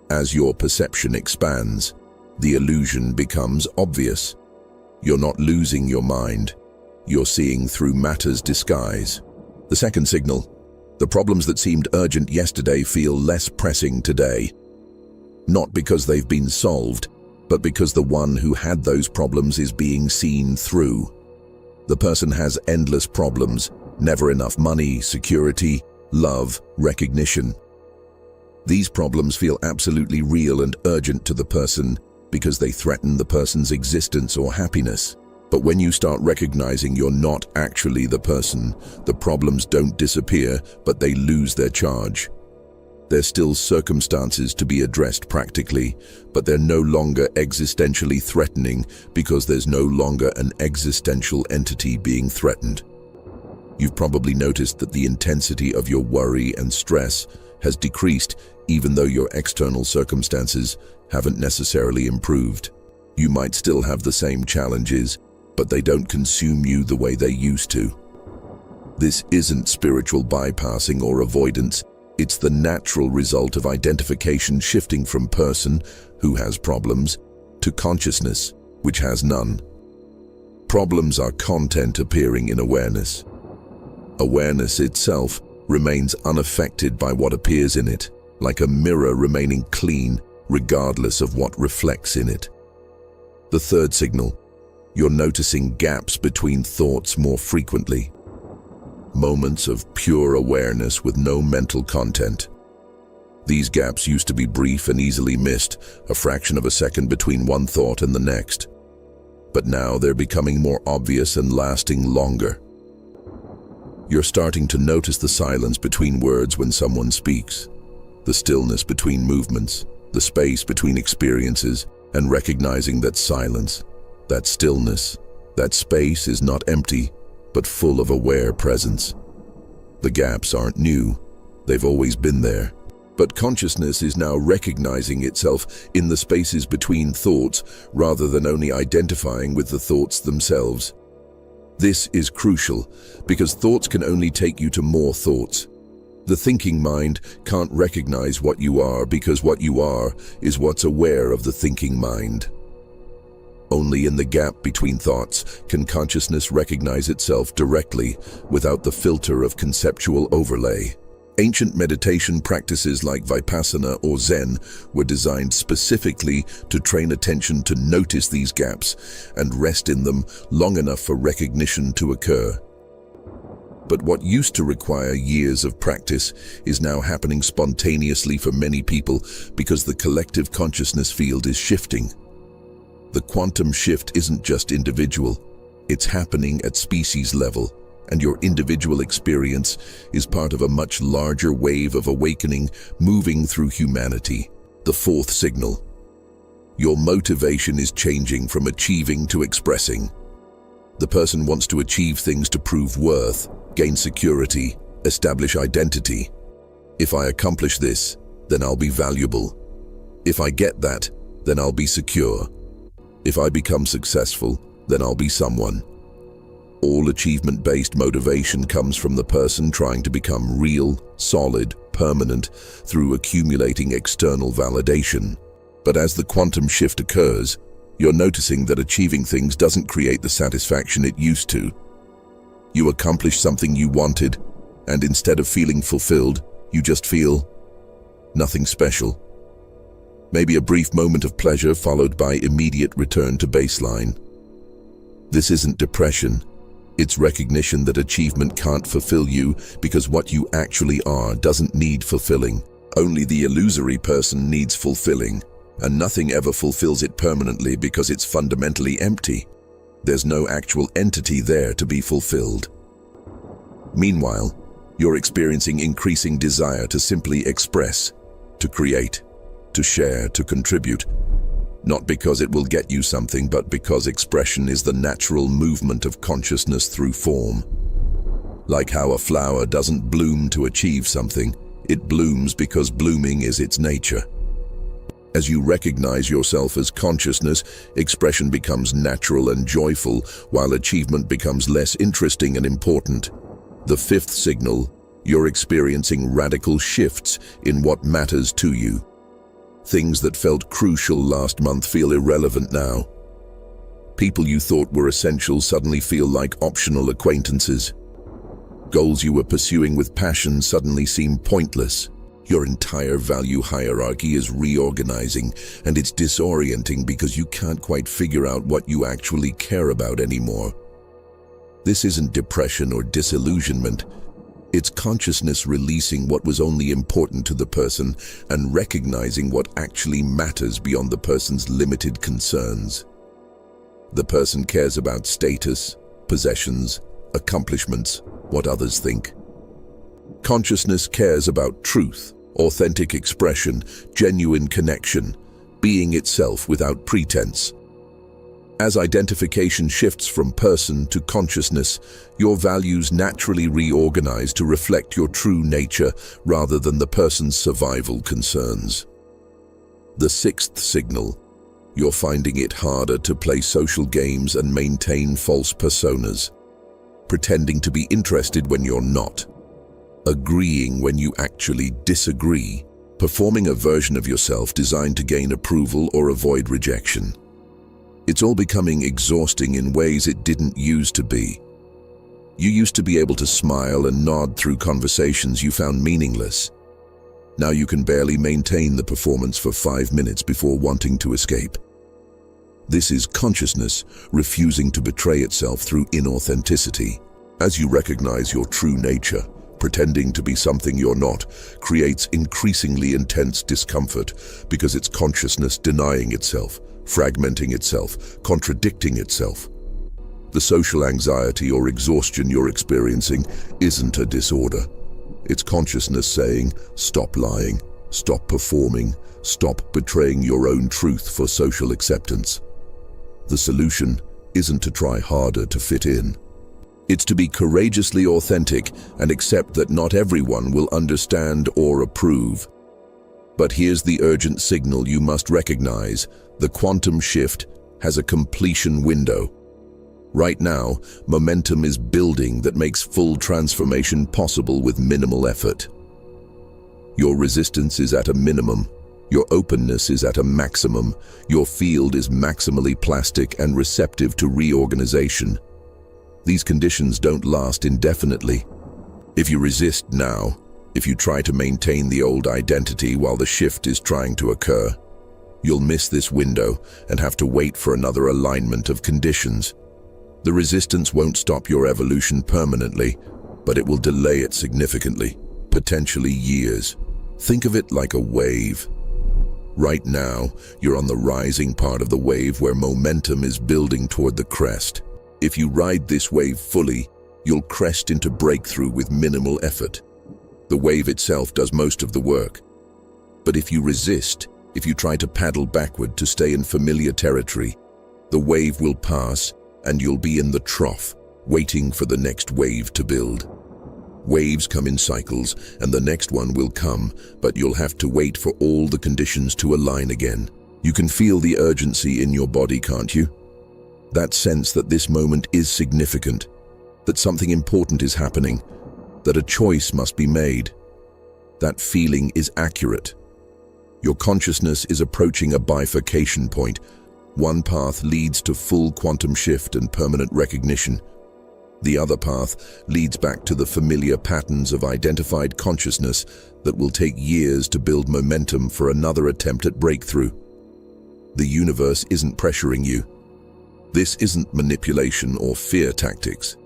As your perception expands, the illusion becomes obvious. You're not losing your mind. You're seeing through matter's disguise. The second signal, the problems that seemed urgent yesterday feel less pressing today. Not because they've been solved, but because the one who had those problems is being seen through. The person has endless problems, never enough money, security, love, recognition. These problems feel absolutely real and urgent to the person because they threaten the person's existence or happiness. But when you start recognizing you're not actually the person, the problems don't disappear, but they lose their charge. There's still circumstances to be addressed practically, but they're no longer existentially threatening because there's no longer an existential entity being threatened. You've probably noticed that the intensity of your worry and stress has decreased even though your external circumstances haven't necessarily improved. You might still have the same challenges, but they don't consume you the way they used to. This isn't spiritual bypassing or avoidance. It's the natural result of identification shifting from person, who has problems, to consciousness, which has none. Problems are content appearing in awareness. Awareness itself remains unaffected by what appears in it, like a mirror remaining clean regardless of what reflects in it. The third signal, you're noticing gaps between thoughts more frequently. Moments of pure awareness with no mental content. These gaps used to be brief and easily missed, a fraction of a second between one thought and the next. But now they're becoming more obvious and lasting longer. You're starting to notice the silence between words when someone speaks, the stillness between movements, the space between experiences, and recognizing that silence, that stillness, that space is not empty, but full of aware presence. The gaps aren't new, they've always been there. But consciousness is now recognizing itself in the spaces between thoughts rather than only identifying with the thoughts themselves. This is crucial because thoughts can only take you to more thoughts. The thinking mind can't recognize what you are because what you are is what's aware of the thinking mind. Only in the gap between thoughts can consciousness recognize itself directly without the filter of conceptual overlay. Ancient meditation practices like Vipassana or Zen were designed specifically to train attention to notice these gaps and rest in them long enough for recognition to occur. But what used to require years of practice is now happening spontaneously for many people because the collective consciousness field is shifting. The quantum shift isn't just individual, it's happening at species level, and your individual experience is part of a much larger wave of awakening moving through humanity. The fourth signal. Your motivation is changing from achieving to expressing. The person wants to achieve things to prove worth, gain security, establish identity. If I accomplish this, then I'll be valuable. If I get that, then I'll be secure. If I become successful, then I'll be someone. All achievement-based motivation comes from the person trying to become real, solid, permanent through accumulating external validation. But as the quantum shift occurs, you're noticing that achieving things doesn't create the satisfaction it used to. You accomplish something you wanted, and instead of feeling fulfilled, you just feel nothing special. Maybe a brief moment of pleasure followed by immediate return to baseline. This isn't depression. It's recognition that achievement can't fulfill you because what you actually are doesn't need fulfilling. Only the illusory person needs fulfilling, and nothing ever fulfills it permanently because it's fundamentally empty. There's no actual entity there to be fulfilled. Meanwhile, you're experiencing increasing desire to simply express, to create, to share, to contribute. Not because it will get you something, but because expression is the natural movement of consciousness through form. Like how a flower doesn't bloom to achieve something, it blooms because blooming is its nature. As you recognize yourself as consciousness, expression becomes natural and joyful, while achievement becomes less interesting and important. The fifth signal, you're experiencing radical shifts in what matters to you. Things that felt crucial last month feel irrelevant now. People you thought were essential suddenly feel like optional acquaintances. Goals you were pursuing with passion suddenly seem pointless. Your entire value hierarchy is reorganizing, and it's disorienting because you can't quite figure out what you actually care about anymore. This isn't depression or disillusionment. It's consciousness releasing what was only important to the person and recognizing what actually matters beyond the person's limited concerns. The person cares about status, possessions, accomplishments, what others think. Consciousness cares about truth, authentic expression, genuine connection, being itself without pretense. As identification shifts from person to consciousness, your values naturally reorganize to reflect your true nature rather than the person's survival concerns. The sixth signal: you're finding it harder to play social games and maintain false personas. Pretending to be interested when you're not. Agreeing when you actually disagree. Performing a version of yourself designed to gain approval or avoid rejection. It's all becoming exhausting in ways it didn't used to be. You used to be able to smile and nod through conversations you found meaningless. Now you can barely maintain the performance for 5 minutes before wanting to escape. This is consciousness refusing to betray itself through inauthenticity. As you recognize your true nature, pretending to be something you're not creates increasingly intense discomfort because it's consciousness denying itself, fragmenting itself, contradicting itself. The social anxiety or exhaustion you're experiencing isn't a disorder. It's consciousness saying, stop lying, stop performing, stop betraying your own truth for social acceptance. The solution isn't to try harder to fit in. It's to be courageously authentic and accept that not everyone will understand or approve. But here's the urgent signal you must recognize. The quantum shift has a completion window. Right now, momentum is building that makes full transformation possible with minimal effort. Your resistance is at a minimum. Your openness is at a maximum. Your field is maximally plastic and receptive to reorganization. These conditions don't last indefinitely. If you resist now, if you try to maintain the old identity while the shift is trying to occur, you'll miss this window and have to wait for another alignment of conditions. The resistance won't stop your evolution permanently, but it will delay it significantly, potentially years. Think of it like a wave. Right now, you're on the rising part of the wave where momentum is building toward the crest. If you ride this wave fully, you'll crest into breakthrough with minimal effort. The wave itself does most of the work. But if you resist, if you try to paddle backward to stay in familiar territory, the wave will pass and you'll be in the trough, waiting for the next wave to build. Waves come in cycles, and the next one will come, but you'll have to wait for all the conditions to align again. You can feel the urgency in your body, can't you? That sense that this moment is significant, that something important is happening, that a choice must be made. That feeling is accurate. Your consciousness is approaching a bifurcation point. One path leads to full quantum shift and permanent recognition. The other path leads back to the familiar patterns of identified consciousness that will take years to build momentum for another attempt at breakthrough. The universe isn't pressuring you. This isn't manipulation or fear tactics.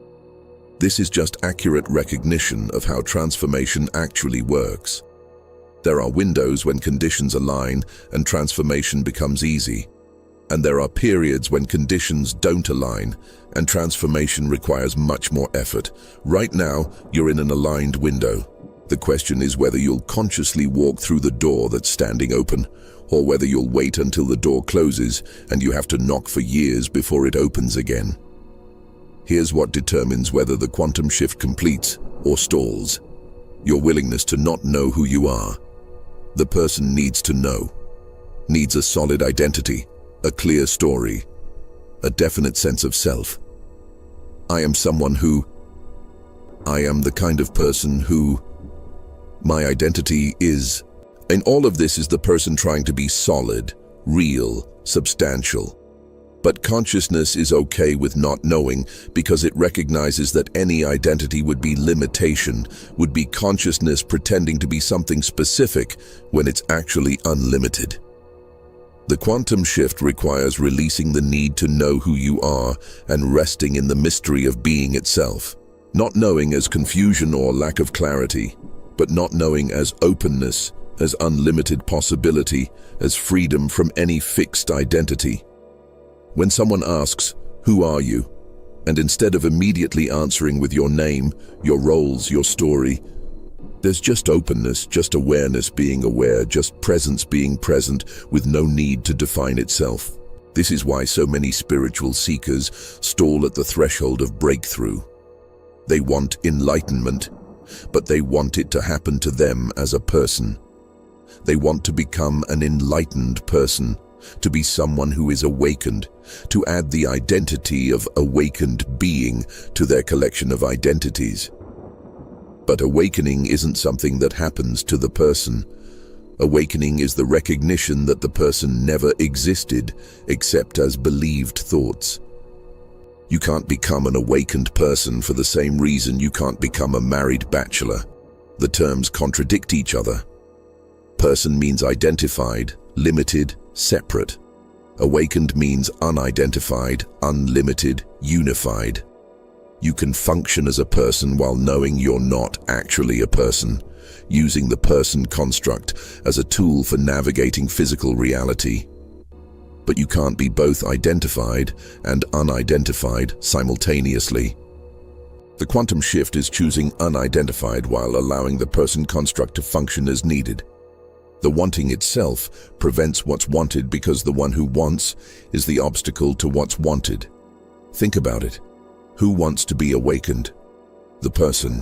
This is just accurate recognition of how transformation actually works. There are windows when conditions align and transformation becomes easy. And there are periods when conditions don't align and transformation requires much more effort. Right now, you're in an aligned window. The question is whether you'll consciously walk through the door that's standing open, or whether you'll wait until the door closes and you have to knock for years before it opens again. Here's what determines whether the quantum shift completes or stalls. Your willingness to not know who you are. The person needs to know. Needs a solid identity, a clear story, a definite sense of self. I am someone who. I am the kind of person who. My identity is. And all of this is the person trying to be solid, real, substantial. But consciousness is okay with not knowing because it recognizes that any identity would be limitation, would be consciousness pretending to be something specific when it's actually unlimited. The quantum shift requires releasing the need to know who you are and resting in the mystery of being itself. Not knowing as confusion or lack of clarity, but not knowing as openness, as unlimited possibility, as freedom from any fixed identity. When someone asks, "Who are you?" and instead of immediately answering with your name, your roles, your story, there's just openness, just awareness being aware, just presence being present with no need to define itself. This is why so many spiritual seekers stall at the threshold of breakthrough. They want enlightenment, but they want it to happen to them as a person. They want to become an enlightened person, to be someone who is awakened, to add the identity of awakened being to their collection of identities. But awakening isn't something that happens to the person. Awakening is the recognition that the person never existed except as believed thoughts. You can't become an awakened person for the same reason you can't become a married bachelor. The terms contradict each other. Person means identified, limited, separate. Awakened means unidentified, unlimited, unified. You can function as a person while knowing you're not actually a person, using the person construct as a tool for navigating physical reality. But you can't be both identified and unidentified simultaneously. The quantum shift is choosing unidentified while allowing the person construct to function as needed. The wanting itself prevents what's wanted because the one who wants is the obstacle to what's wanted. Think about it. Who wants to be awakened? The person.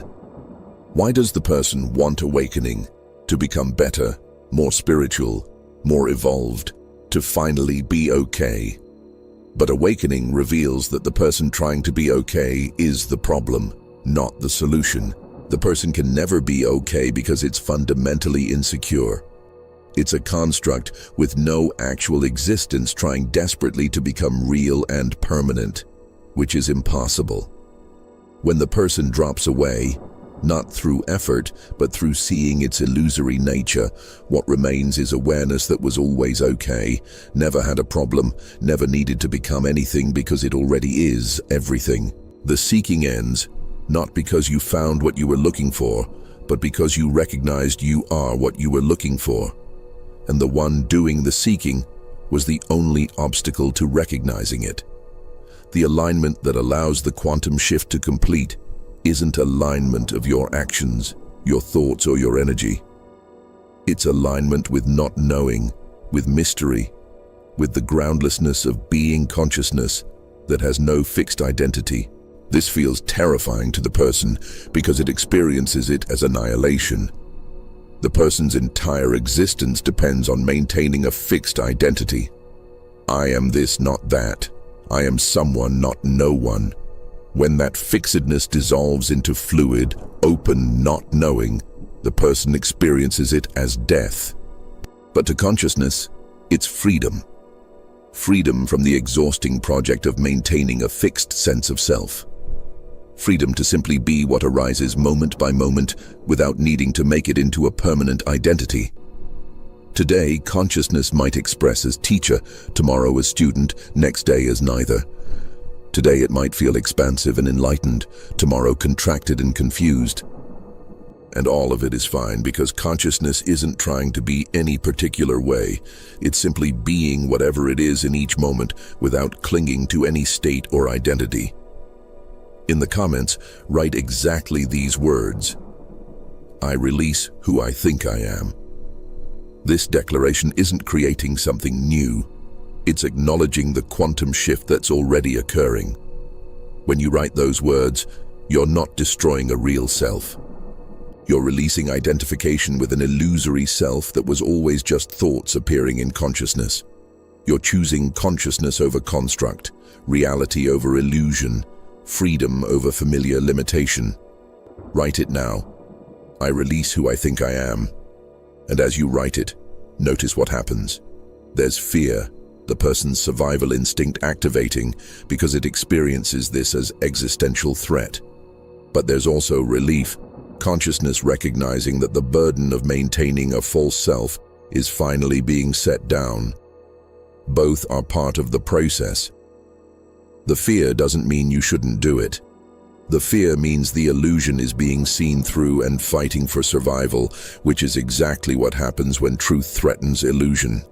Why does the person want awakening? To become better, more spiritual, more evolved, to finally be okay. But awakening reveals that the person trying to be okay is the problem, not the solution. The person can never be okay because it's fundamentally insecure. It's a construct with no actual existence trying desperately to become real and permanent, which is impossible. When the person drops away, not through effort, but through seeing its illusory nature, what remains is awareness that was always okay, never had a problem, never needed to become anything because it already is everything. The seeking ends, not because you found what you were looking for, but because you recognized you are what you were looking for. And the one doing the seeking was the only obstacle to recognizing it. The alignment that allows the quantum shift to complete isn't alignment of your actions, your thoughts, or your energy. It's alignment with not knowing, with mystery, with the groundlessness of being consciousness that has no fixed identity. This feels terrifying to the person because it experiences it as annihilation. The person's entire existence depends on maintaining a fixed identity. I am this, not that. I am someone, not no one. When that fixedness dissolves into fluid, open not knowing, the person experiences it as death. But to consciousness, it's freedom. Freedom from the exhausting project of maintaining a fixed sense of self. Freedom to simply be what arises moment by moment without needing to make it into a permanent identity. Today, consciousness might express as teacher, tomorrow as student, next day as neither. Today it might feel expansive and enlightened, tomorrow contracted and confused. And all of it is fine because consciousness isn't trying to be any particular way. It's simply being whatever it is in each moment without clinging to any state or identity. In the comments, write exactly these words. I release who I think I am. This declaration isn't creating something new. It's acknowledging the quantum shift that's already occurring. When you write those words, you're not destroying a real self. You're releasing identification with an illusory self that was always just thoughts appearing in consciousness. You're choosing consciousness over construct, reality over illusion, freedom over familiar limitation. Write it now. I release who I think I am. And as you write it, notice what happens. There's fear, the person's survival instinct activating because it experiences this as existential threat. But there's also relief, consciousness recognizing that the burden of maintaining a false self is finally being set down. Both are part of the process. The fear doesn't mean you shouldn't do it. The fear means the illusion is being seen through and fighting for survival, which is exactly what happens when truth threatens illusion.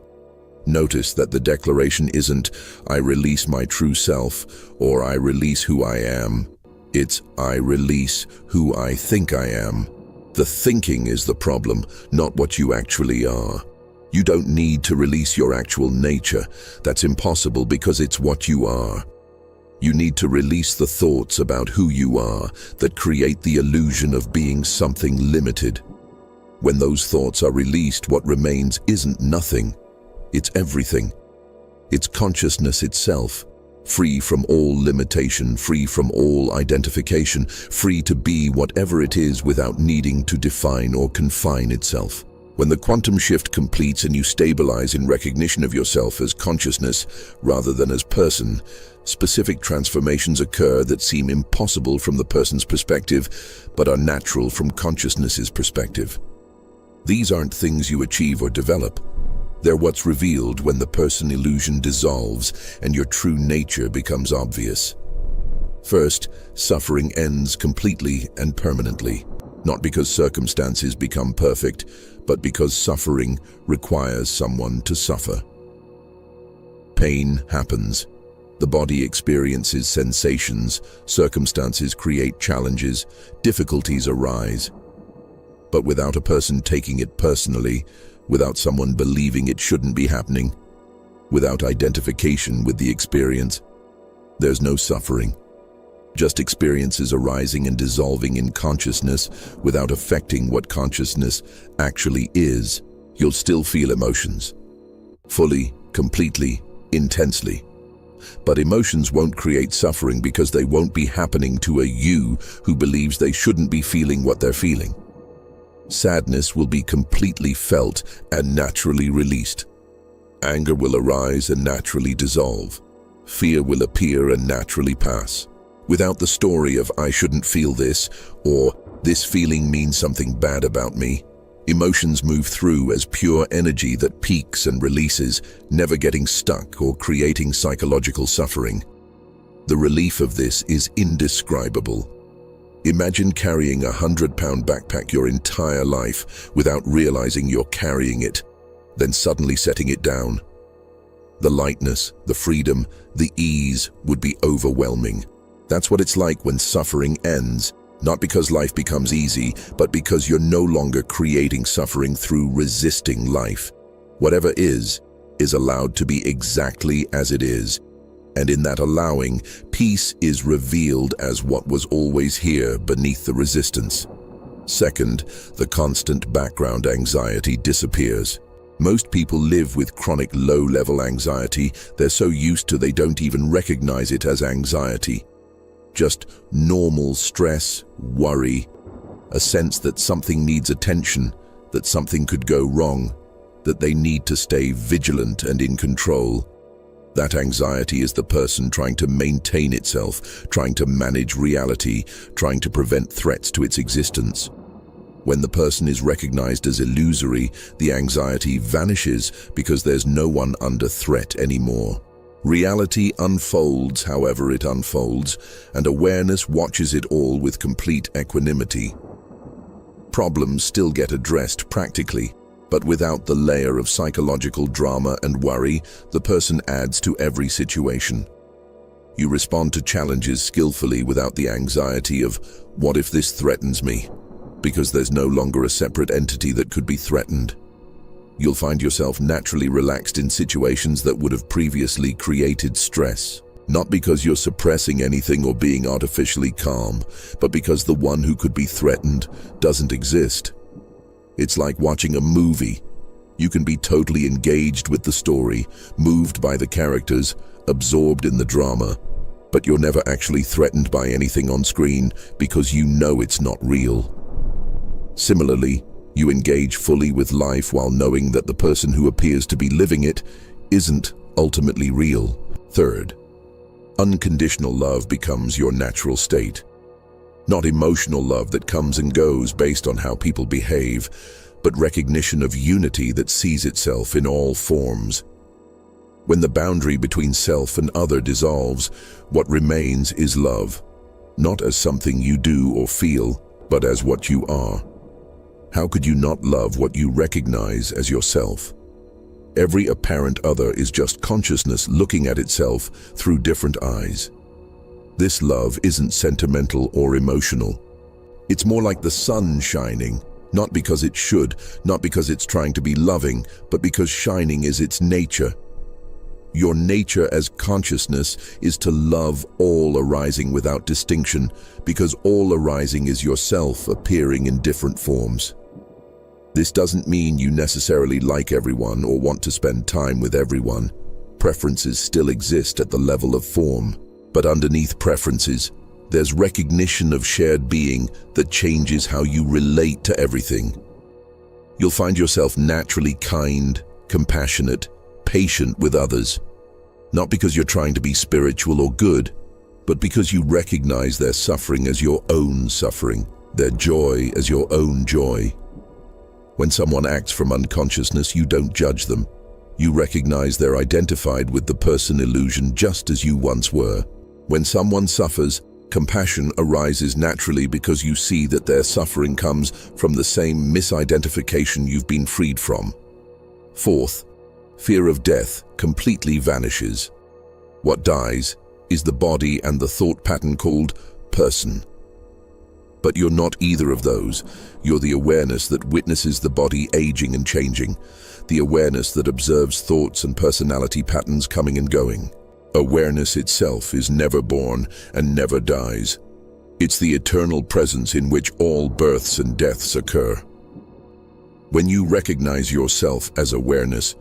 Notice that the declaration isn't, "I release my true self," or "I release who I am." It's, "I release who I think I am." The thinking is the problem, not what you actually are. You don't need to release your actual nature. That's impossible because it's what you are. You need to release the thoughts about who you are that create the illusion of being something limited. When those thoughts are released, what remains isn't nothing. It's everything. It's consciousness itself, free from all limitation, free from all identification, free to be whatever it is without needing to define or confine itself. When the quantum shift completes and you stabilize in recognition of yourself as consciousness rather than as person, specific transformations occur that seem impossible from the person's perspective, but are natural from consciousness's perspective. These aren't things you achieve or develop. They're what's revealed when the person illusion dissolves and your true nature becomes obvious. First, suffering ends completely and permanently, not because circumstances become perfect, but because suffering requires someone to suffer. Pain happens. The body experiences sensations, circumstances create challenges, difficulties arise. But without a person taking it personally, without someone believing it shouldn't be happening, without identification with the experience, there's no suffering. Just experiences arising and dissolving in consciousness without affecting what consciousness actually is. You'll still feel emotions. Fully, completely, intensely. But emotions won't create suffering because they won't be happening to a you who believes they shouldn't be feeling what they're feeling. Sadness will be completely felt and naturally released. Anger will arise and naturally dissolve. Fear will appear and naturally pass. Without the story of "I shouldn't feel this" or "this feeling means something bad about me," emotions move through as pure energy that peaks and releases, never getting stuck or creating psychological suffering. The relief of this is indescribable. Imagine carrying a 100-pound backpack your entire life without realizing you're carrying it, then suddenly setting it down. The lightness, the freedom, the ease would be overwhelming. That's what it's like when suffering ends, not because life becomes easy, but because you're no longer creating suffering through resisting life. Whatever is allowed to be exactly as it is. And in that allowing, peace is revealed as what was always here beneath the resistance. Second, the constant background anxiety disappears. Most people live with chronic low-level anxiety. They're so used to they don't even recognize it as anxiety. Just normal stress, worry, a sense that something needs attention, that something could go wrong, that they need to stay vigilant and in control. That anxiety is the person trying to maintain itself, trying to manage reality, trying to prevent threats to its existence. When the person is recognized as illusory, the anxiety vanishes because there's no one under threat anymore. Reality unfolds however it unfolds, and awareness watches it all with complete equanimity. Problems still get addressed practically, but without the layer of psychological drama and worry the person adds to every situation. You respond to challenges skillfully without the anxiety of, "What if this threatens me?" because there's no longer a separate entity that could be threatened. You'll find yourself naturally relaxed in situations that would have previously created stress. Not because you're suppressing anything or being artificially calm, but because the one who could be threatened doesn't exist. It's like watching a movie. You can be totally engaged with the story, moved by the characters, absorbed in the drama, but you're never actually threatened by anything on screen because you know it's not real. Similarly, you engage fully with life while knowing that the person who appears to be living it isn't ultimately real. Third, unconditional love becomes your natural state. Not emotional love that comes and goes based on how people behave, but recognition of unity that sees itself in all forms. When the boundary between self and other dissolves, what remains is love, not as something you do or feel, but as what you are. How could you not love what you recognize as yourself? Every apparent other is just consciousness looking at itself through different eyes. This love isn't sentimental or emotional. It's more like the sun shining, not because it should, not because it's trying to be loving, but because shining is its nature. Your nature as consciousness is to love all arising without distinction, because all arising is yourself appearing in different forms. This doesn't mean you necessarily like everyone or want to spend time with everyone. Preferences still exist at the level of form, but underneath preferences, there's recognition of shared being that changes how you relate to everything. You'll find yourself naturally kind, compassionate, patient with others, not because you're trying to be spiritual or good, but because you recognize their suffering as your own suffering, their joy as your own joy. When someone acts from unconsciousness, you don't judge them. You recognize they're identified with the person illusion just as you once were. When someone suffers, compassion arises naturally because you see that their suffering comes from the same misidentification you've been freed from. Fourth, fear of death completely vanishes. What dies is the body and the thought pattern called person. But you're not either of those. You're the awareness that witnesses the body aging and changing, the awareness that observes thoughts and personality patterns coming and going. Awareness itself is never born and never dies. It's the eternal presence in which all births and deaths occur. When you recognize yourself as awareness,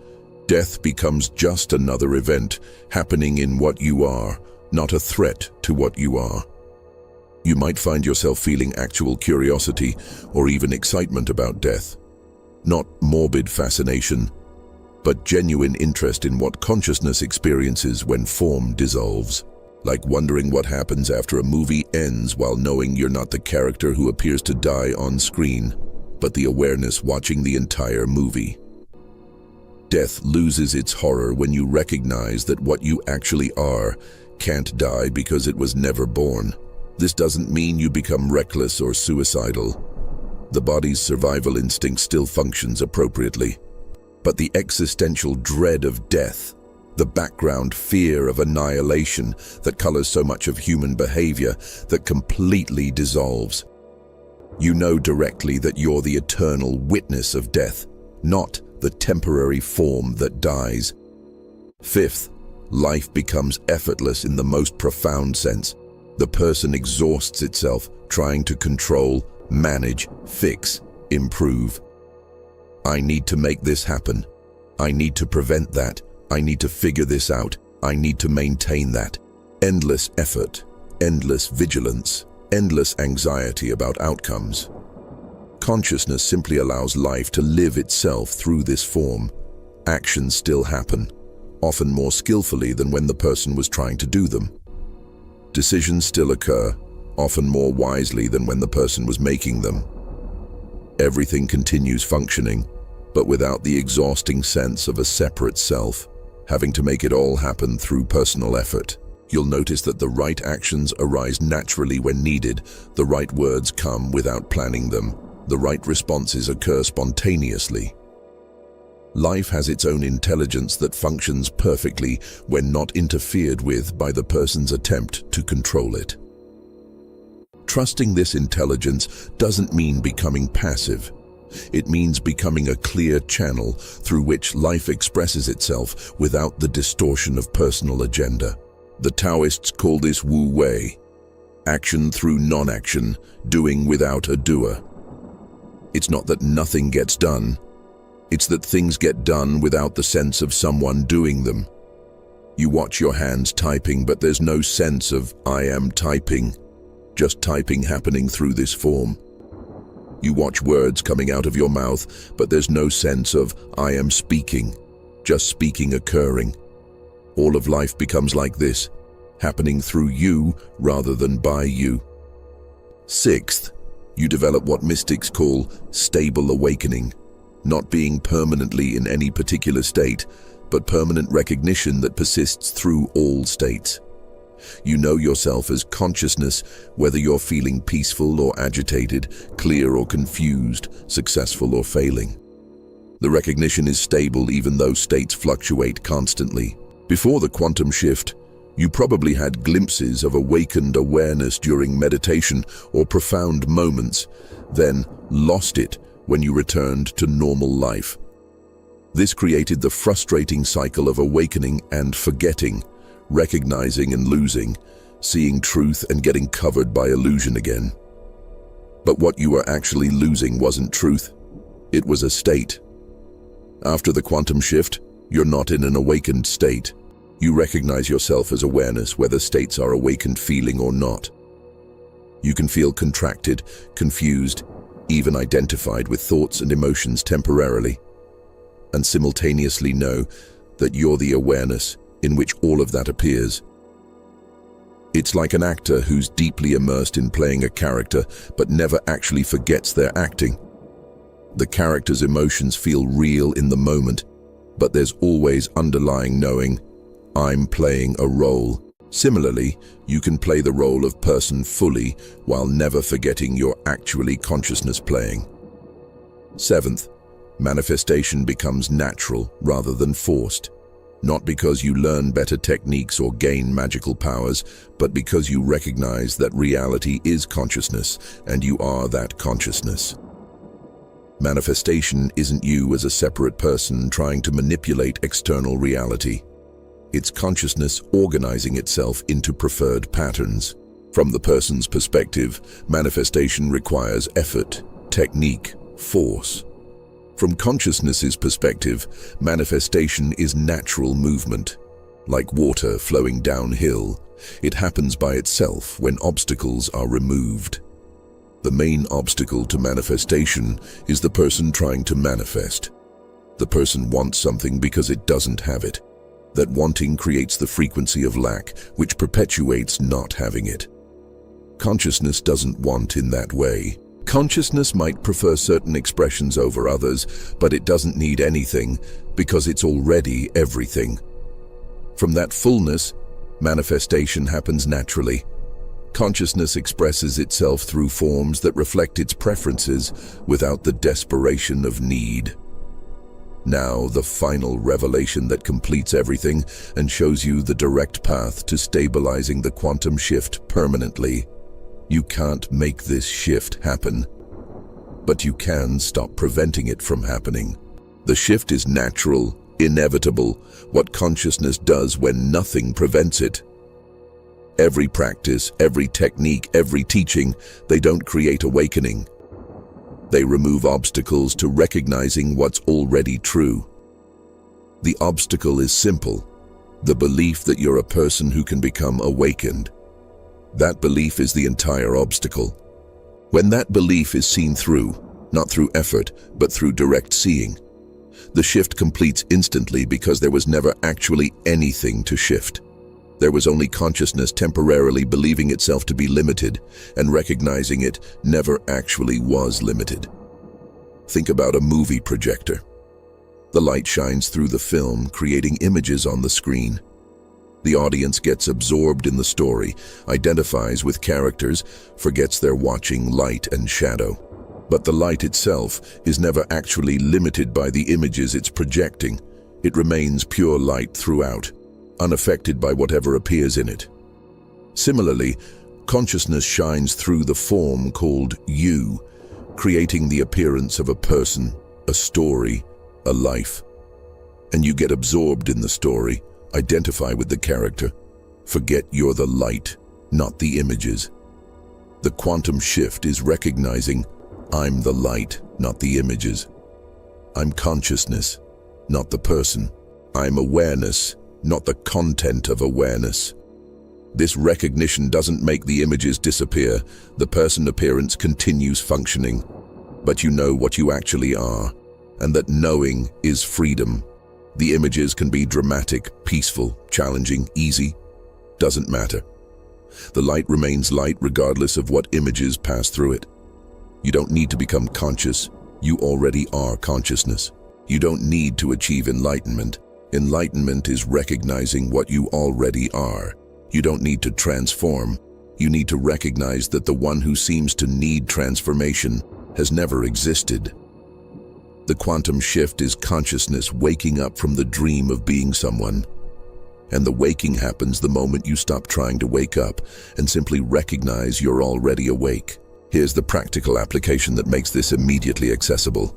death becomes just another event happening in what you are, not a threat to what you are. You might find yourself feeling actual curiosity or even excitement about death. Not morbid fascination, but genuine interest in what consciousness experiences when form dissolves. Like wondering what happens after a movie ends while knowing you're not the character who appears to die on screen, but the awareness watching the entire movie. Death loses its horror when you recognize that what you actually are can't die because it was never born. This doesn't mean you become reckless or suicidal. The body's survival instinct still functions appropriately. But the existential dread of death, the background fear of annihilation that colors so much of human behavior, that completely dissolves. You know directly that you're the eternal witness of death, not the temporary form that dies. Fifth, life becomes effortless in the most profound sense. The person exhausts itself trying to control, manage, fix, improve. I need to make this happen. I need to prevent that. I need to figure this out. I need to maintain that. Endless effort, endless vigilance, endless anxiety about outcomes. Consciousness simply allows life to live itself through this form. Actions still happen, often more skillfully than when the person was trying to do them. Decisions still occur, often more wisely than when the person was making them. Everything continues functioning, but without the exhausting sense of a separate self, having to make it all happen through personal effort. You'll notice that the right actions arise naturally when needed, the right words come without planning them, the right responses occur spontaneously. Life has its own intelligence that functions perfectly when not interfered with by the person's attempt to control it. Trusting this intelligence doesn't mean becoming passive. It means becoming a clear channel through which life expresses itself without the distortion of personal agenda. The Taoists call this Wu Wei, action through non-action, doing without a doer. It's not that nothing gets done. It's that things get done without the sense of someone doing them. You watch your hands typing, but there's no sense of I am typing, just typing happening through this form. You watch words coming out of your mouth, but there's no sense of I am speaking, just speaking occurring. All of life becomes like this, happening through you rather than by you. Sixth, you develop what mystics call stable awakening, not being permanently in any particular state, but permanent recognition that persists through all states. You know yourself as consciousness, whether you're feeling peaceful or agitated, clear or confused, successful or failing. The recognition is stable even though states fluctuate constantly. Before the quantum shift, you probably had glimpses of awakened awareness during meditation or profound moments, then lost it when you returned to normal life. This created the frustrating cycle of awakening and forgetting, recognizing and losing, seeing truth and getting covered by illusion again. But what you were actually losing wasn't truth, it was a state. After the quantum shift, you're not in an awakened state. You recognize yourself as awareness, whether states are awakened feeling or not. You can feel contracted, confused, even identified with thoughts and emotions temporarily, and simultaneously know that you're the awareness in which all of that appears. It's like an actor who's deeply immersed in playing a character but never actually forgets their acting. The character's emotions feel real in the moment, but there's always underlying knowing, I'm playing a role. Similarly, you can play the role of person fully while never forgetting you're actually consciousness playing. Seventh, manifestation becomes natural rather than forced. Not because you learn better techniques or gain magical powers, but because you recognize that reality is consciousness and you are that consciousness. Manifestation isn't you as a separate person trying to manipulate external reality. It's consciousness organizing itself into preferred patterns. From the person's perspective, manifestation requires effort, technique, force. From consciousness's perspective, manifestation is natural movement. Like water flowing downhill, it happens by itself when obstacles are removed. The main obstacle to manifestation is the person trying to manifest. The person wants something because it doesn't have it. That wanting creates the frequency of lack, which perpetuates not having it. Consciousness doesn't want in that way. Consciousness might prefer certain expressions over others, but it doesn't need anything because it's already everything. From that fullness, manifestation happens naturally. Consciousness expresses itself through forms that reflect its preferences without the desperation of need. Now, the final revelation that completes everything and shows you the direct path to stabilizing the quantum shift permanently. You can't make this shift happen, but you can stop preventing it from happening. The shift is natural, inevitable, what consciousness does when nothing prevents it. Every practice, every technique, every teaching, they don't create awakening. They remove obstacles to recognizing what's already true. The obstacle is simple, the belief that you're a person who can become awakened. That belief is the entire obstacle. When that belief is seen through, not through effort, but through direct seeing, the shift completes instantly because there was never actually anything to shift. There was only consciousness temporarily believing itself to be limited and recognizing it never actually was limited. Think about a movie projector. The light shines through the film, creating images on the screen. The audience gets absorbed in the story, identifies with characters, forgets they're watching light and shadow. But the light itself is never actually limited by the images it's projecting. It remains pure light throughout, unaffected by whatever appears in it. Similarly, consciousness shines through the form called you, creating the appearance of a person, a story, a life. And you get absorbed in the story, identify with the character, forget you're the light, not the images. The quantum shift is recognizing, I'm the light, not the images. I'm consciousness, not the person. I'm awareness, not the content of awareness. This recognition doesn't make the images disappear. The person appearance continues functioning. But you know what you actually are, and that knowing is freedom. The images can be dramatic, peaceful, challenging, easy. Doesn't matter. The light remains light regardless of what images pass through it. You don't need to become conscious. You already are consciousness. You don't need to achieve enlightenment. Enlightenment is recognizing what you already are. You don't need to transform. You need to recognize that the one who seems to need transformation has never existed. The quantum shift is consciousness waking up from the dream of being someone. And the waking happens the moment you stop trying to wake up and simply recognize you're already awake. Here's the practical application that makes this immediately accessible.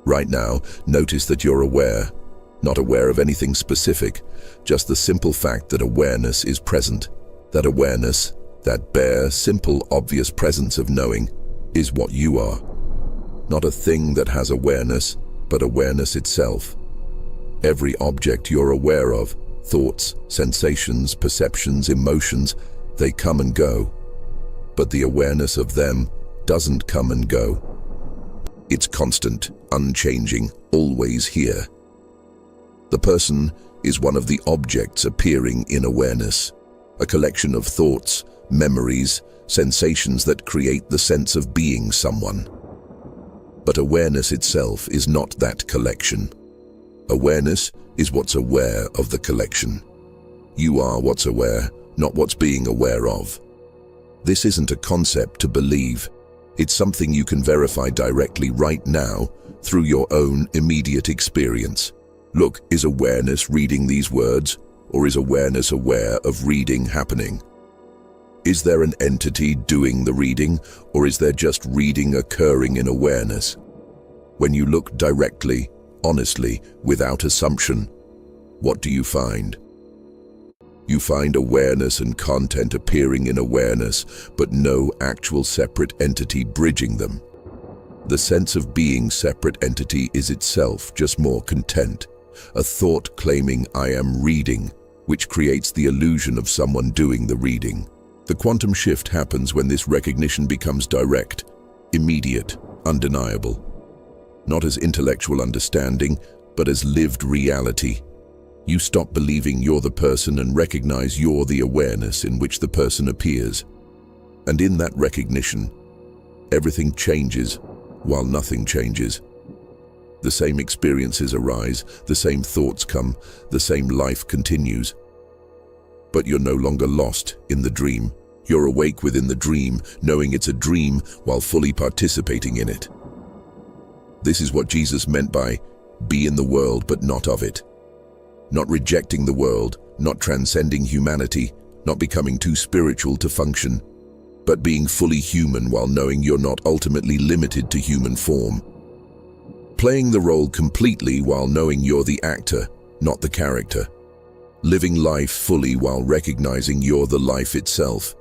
Right now, notice that you're aware, not aware of anything specific, just the simple fact that awareness is present. That awareness, that bare, simple, obvious presence of knowing, is what you are. Not a thing that has awareness, but awareness itself. Every object you're aware of, thoughts, sensations, perceptions, emotions, they come and go. But the awareness of them doesn't come and go. It's constant, unchanging, always here. The person is one of the objects appearing in awareness, a collection of thoughts, memories, sensations that create the sense of being someone. But awareness itself is not that collection. Awareness is what's aware of the collection. You are what's aware, not what's being aware of. This isn't a concept to believe. It's something you can verify directly right now through your own immediate experience. Look, is awareness reading these words, or is awareness aware of reading happening? Is there an entity doing the reading, or is there just reading occurring in awareness? When you look directly, honestly, without assumption, what do you find? You find awareness and content appearing in awareness, but no actual separate entity bridging them. The sense of being separate entity is itself just more content, a thought claiming I am reading, which creates the illusion of someone doing the reading. The quantum shift happens when this recognition becomes direct, immediate, undeniable. Not as intellectual understanding, but as lived reality. You stop believing you're the person and recognize you're the awareness in which the person appears. And in that recognition, everything changes while nothing changes. The same experiences arise, the same thoughts come, the same life continues. But you're no longer lost in the dream. You're awake within the dream, knowing it's a dream while fully participating in it. This is what Jesus meant by, be in the world but not of it. Not rejecting the world, not transcending humanity, not becoming too spiritual to function, but being fully human while knowing you're not ultimately limited to human form. Playing the role completely while knowing you're the actor, not the character. Living life fully while recognizing you're the life itself,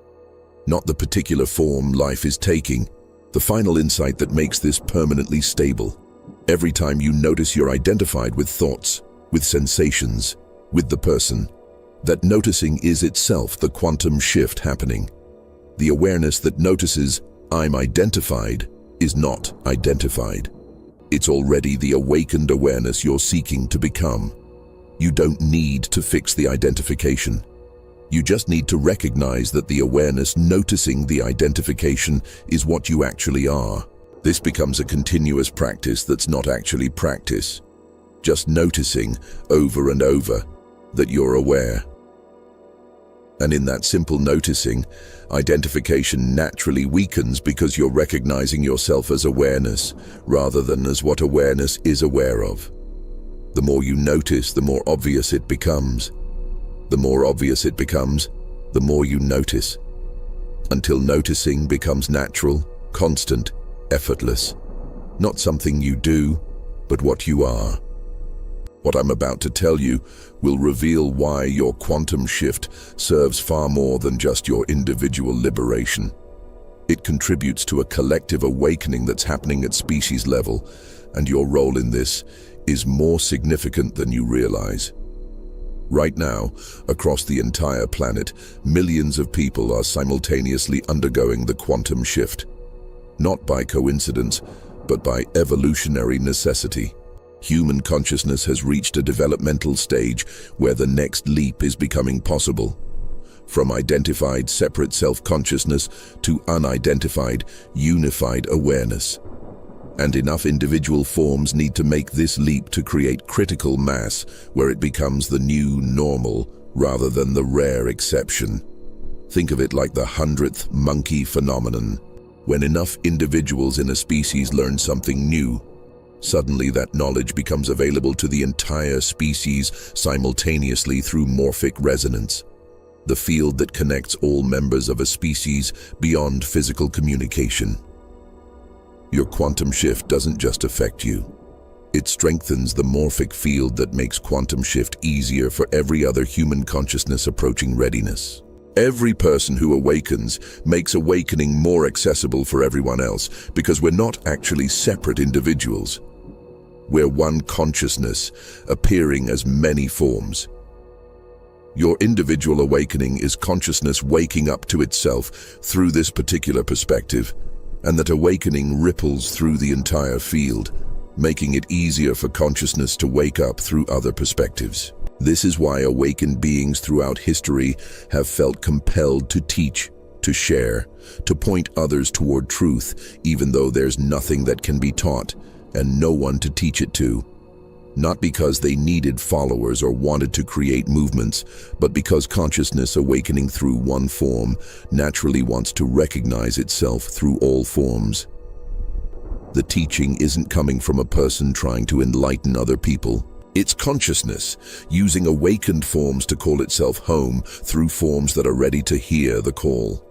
not the particular form life is taking. The final insight that makes this permanently stable. Every time you notice you're identified with thoughts, with sensations, with the person, that noticing is itself the quantum shift happening. The awareness that notices, I'm identified, is not identified. It's already the awakened awareness you're seeking to become. You don't need to fix the identification. You just need to recognize that the awareness noticing the identification is what you actually are. This becomes a continuous practice that's not actually practice. Just noticing over and over that you're aware. And in that simple noticing, identification naturally weakens because you're recognizing yourself as awareness rather than as what awareness is aware of. The more you notice, the more obvious it becomes. The more obvious it becomes, the more you notice, until noticing becomes natural, constant, effortless. Not something you do, but what you are. What I'm about to tell you will reveal why your quantum shift serves far more than just your individual liberation. It contributes to a collective awakening that's happening at species level, and your role in this is more significant than you realize. Right now, across the entire planet, millions of people are simultaneously undergoing the quantum shift. Not by coincidence, but by evolutionary necessity. Human consciousness has reached a developmental stage where the next leap is becoming possible. From identified separate self-consciousness to unidentified, unified awareness. And enough individual forms need to make this leap to create critical mass where it becomes the new normal rather than the rare exception. Think of it like the 100th monkey phenomenon. When enough individuals in a species learn something new, suddenly that knowledge becomes available to the entire species simultaneously through morphic resonance, the field that connects all members of a species beyond physical communication. Your quantum shift doesn't just affect you. It strengthens the morphic field that makes quantum shift easier for every other human consciousness approaching readiness. Every person who awakens makes awakening more accessible for everyone else because we're not actually separate individuals. We're one consciousness appearing as many forms. Your individual awakening is consciousness waking up to itself through this particular perspective, and that awakening ripples through the entire field, making it easier for consciousness to wake up through other perspectives. This is why awakened beings throughout history have felt compelled to teach, to share, to point others toward truth, even though there's nothing that can be taught and no one to teach it to. Not because they needed followers or wanted to create movements, but because consciousness awakening through one form naturally wants to recognize itself through all forms. The teaching isn't coming from a person trying to enlighten other people. It's consciousness using awakened forms to call itself home through forms that are ready to hear the call.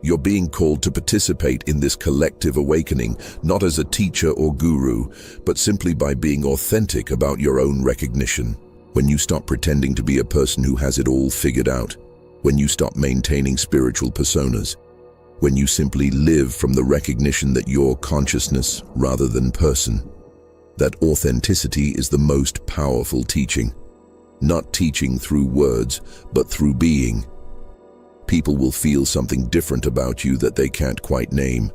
You're being called to participate in this collective awakening, not as a teacher or guru, but simply by being authentic about your own recognition. When you stop pretending to be a person who has it all figured out, when you stop maintaining spiritual personas, when you simply live from the recognition that you're consciousness rather than person. That authenticity is the most powerful teaching. Not teaching through words, but through being. People will feel something different about you that they can't quite name.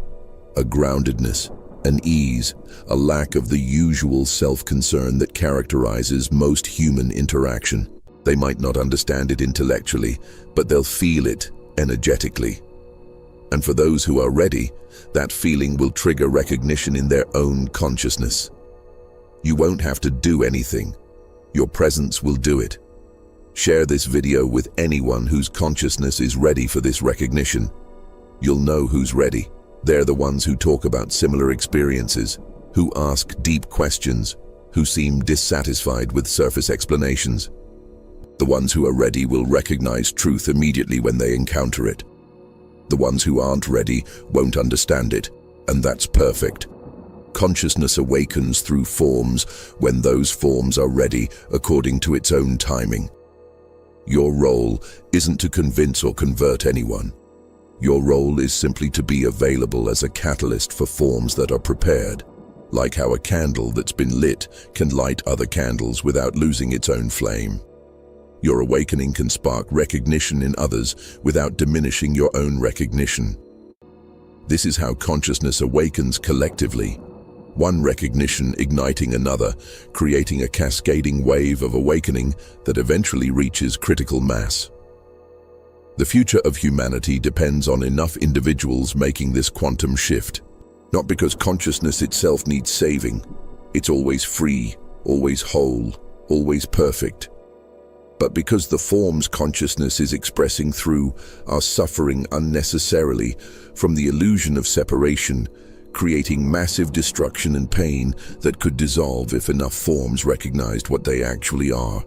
A groundedness, an ease, a lack of the usual self-concern that characterizes most human interaction. They might not understand it intellectually, but they'll feel it energetically. And for those who are ready, that feeling will trigger recognition in their own consciousness. You won't have to do anything. Your presence will do it. Share this video with anyone whose consciousness is ready for this recognition. You'll know who's ready. They're the ones who talk about similar experiences, who ask deep questions, who seem dissatisfied with surface explanations. The ones who are ready will recognize truth immediately when they encounter it. The ones who aren't ready won't understand it, and that's perfect. Consciousness awakens through forms when those forms are ready according to its own timing. Your role isn't to convince or convert anyone. Your role is simply to be available as a catalyst for forms that are prepared, like how a candle that's been lit can light other candles without losing its own flame. Your awakening can spark recognition in others without diminishing your own recognition. This is how consciousness awakens collectively. One recognition igniting another, creating a cascading wave of awakening that eventually reaches critical mass. The future of humanity depends on enough individuals making this quantum shift. Not because consciousness itself needs saving. It's always free, always whole, always perfect. But because the forms consciousness is expressing through are suffering unnecessarily from the illusion of separation, creating massive destruction and pain that could dissolve if enough forms recognized what they actually are.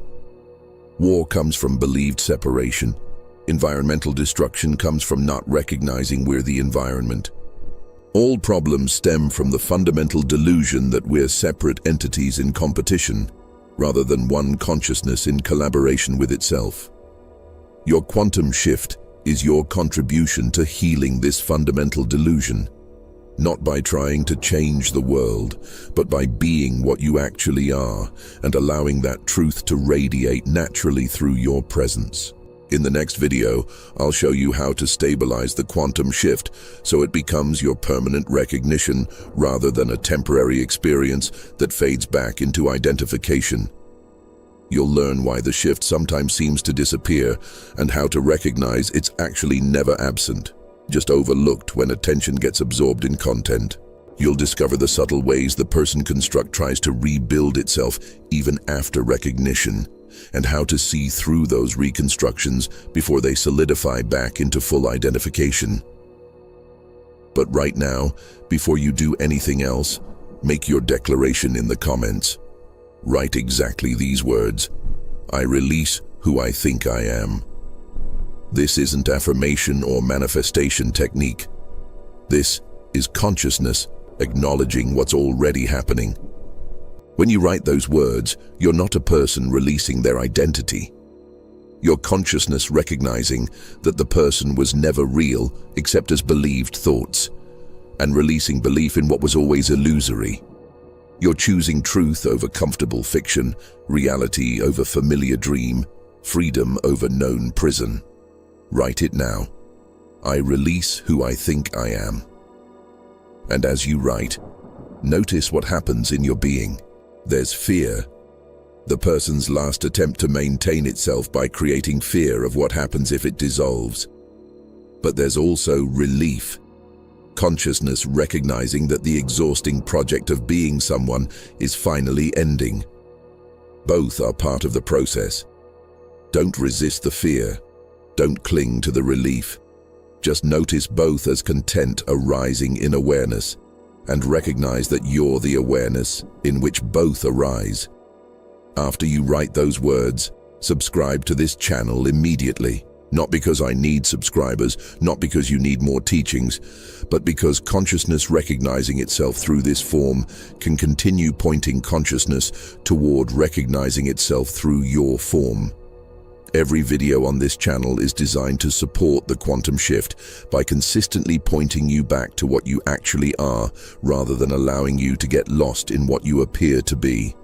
War comes from believed separation. Environmental destruction comes from not recognizing we're the environment. All problems stem from the fundamental delusion that we're separate entities in competition, rather than one consciousness in collaboration with itself. Your quantum shift is your contribution to healing this fundamental delusion. Not by trying to change the world, but by being what you actually are and allowing that truth to radiate naturally through your presence. In the next video, I'll show you how to stabilize the quantum shift so it becomes your permanent recognition rather than a temporary experience that fades back into identification. You'll learn why the shift sometimes seems to disappear and how to recognize it's actually never absent, just overlooked when attention gets absorbed in content. You'll discover the subtle ways the person construct tries to rebuild itself even after recognition, and how to see through those reconstructions before they solidify back into full identification. But right now, before you do anything else, make your declaration in the comments. Write exactly these words: I release who I think I am. This isn't affirmation or manifestation technique. This is consciousness acknowledging what's already happening. When you write those words, you're not a person releasing their identity. Your consciousness recognizing that the person was never real except as believed thoughts, and releasing belief in what was always illusory. You're choosing truth over comfortable fiction, reality over familiar dream, freedom over known prison. Write it now. I release who I think I am. And as you write, notice what happens in your being. There's fear, the person's last attempt to maintain itself by creating fear of what happens if it dissolves. But there's also relief, consciousness recognizing that the exhausting project of being someone is finally ending. Both are part of the process. Don't resist the fear. Don't cling to the relief. Just notice both as content arising in awareness, and recognize that you're the awareness in which both arise. After you write those words, subscribe to this channel immediately. Not because I need subscribers, not because you need more teachings, but because consciousness recognizing itself through this form can continue pointing consciousness toward recognizing itself through your form. Every video on this channel is designed to support the quantum shift by consistently pointing you back to what you actually are, rather than allowing you to get lost in what you appear to be.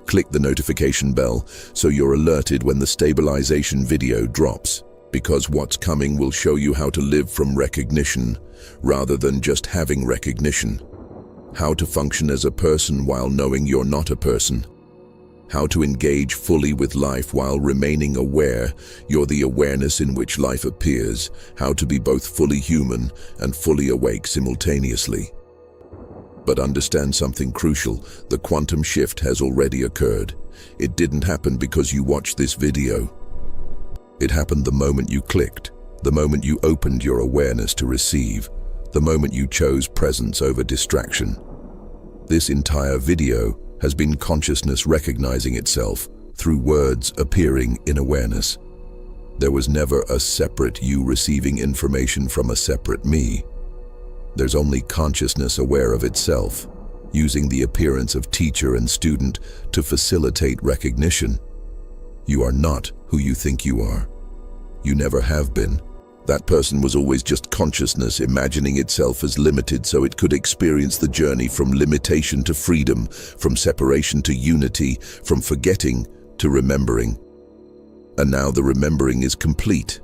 Click the notification bell so you're alerted when the stabilization video drops, because what's coming will show you how to live from recognition, rather than just having recognition. How to function as a person while knowing you're not a person. How to engage fully with life while remaining aware you're the awareness in which life appears. How to be both fully human and fully awake simultaneously. But understand something crucial: the quantum shift has already occurred. It didn't happen because you watched this video. It happened the moment you clicked, the moment you opened your awareness to receive, the moment you chose presence over distraction. This entire video has been consciousness recognizing itself through words appearing in awareness. There was never a separate you receiving information from a separate me. There's only consciousness aware of itself, using the appearance of teacher and student to facilitate recognition. You are not who you think you are. You never have been. That person was always just consciousness imagining itself as limited so it could experience the journey from limitation to freedom, from separation to unity, from forgetting to remembering. And now the remembering is complete.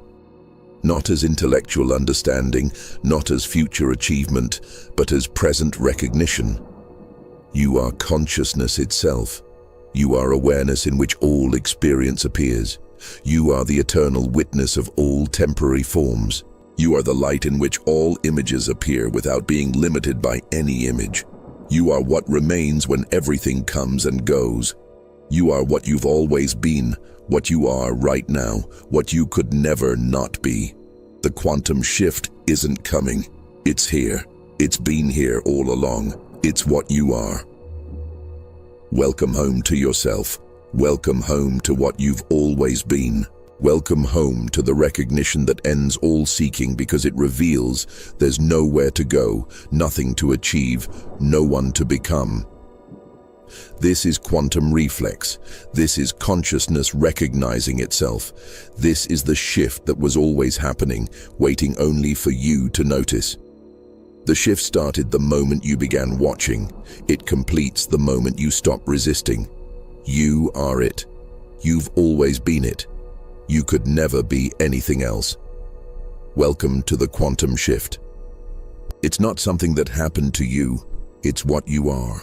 Not as intellectual understanding, not as future achievement, but as present recognition. You are consciousness itself. You are awareness in which all experience appears. You are the eternal witness of all temporary forms. You are the light in which all images appear without being limited by any image. You are what remains when everything comes and goes. You are what you've always been, what you are right now, what you could never not be. The quantum shift isn't coming. It's here. It's been here all along. It's what you are. Welcome home to yourself. Welcome home to what you've always been. Welcome home to the recognition that ends all seeking because it reveals there's nowhere to go, nothing to achieve, no one to become. This is quantum reflex. This is consciousness recognizing itself. This is the shift that was always happening, waiting only for you to notice. The shift started the moment you began watching. It completes the moment you stop resisting. You are it. You've always been it. You could never be anything else. Welcome to the quantum shift. It's not something that happened to you, it's what you are.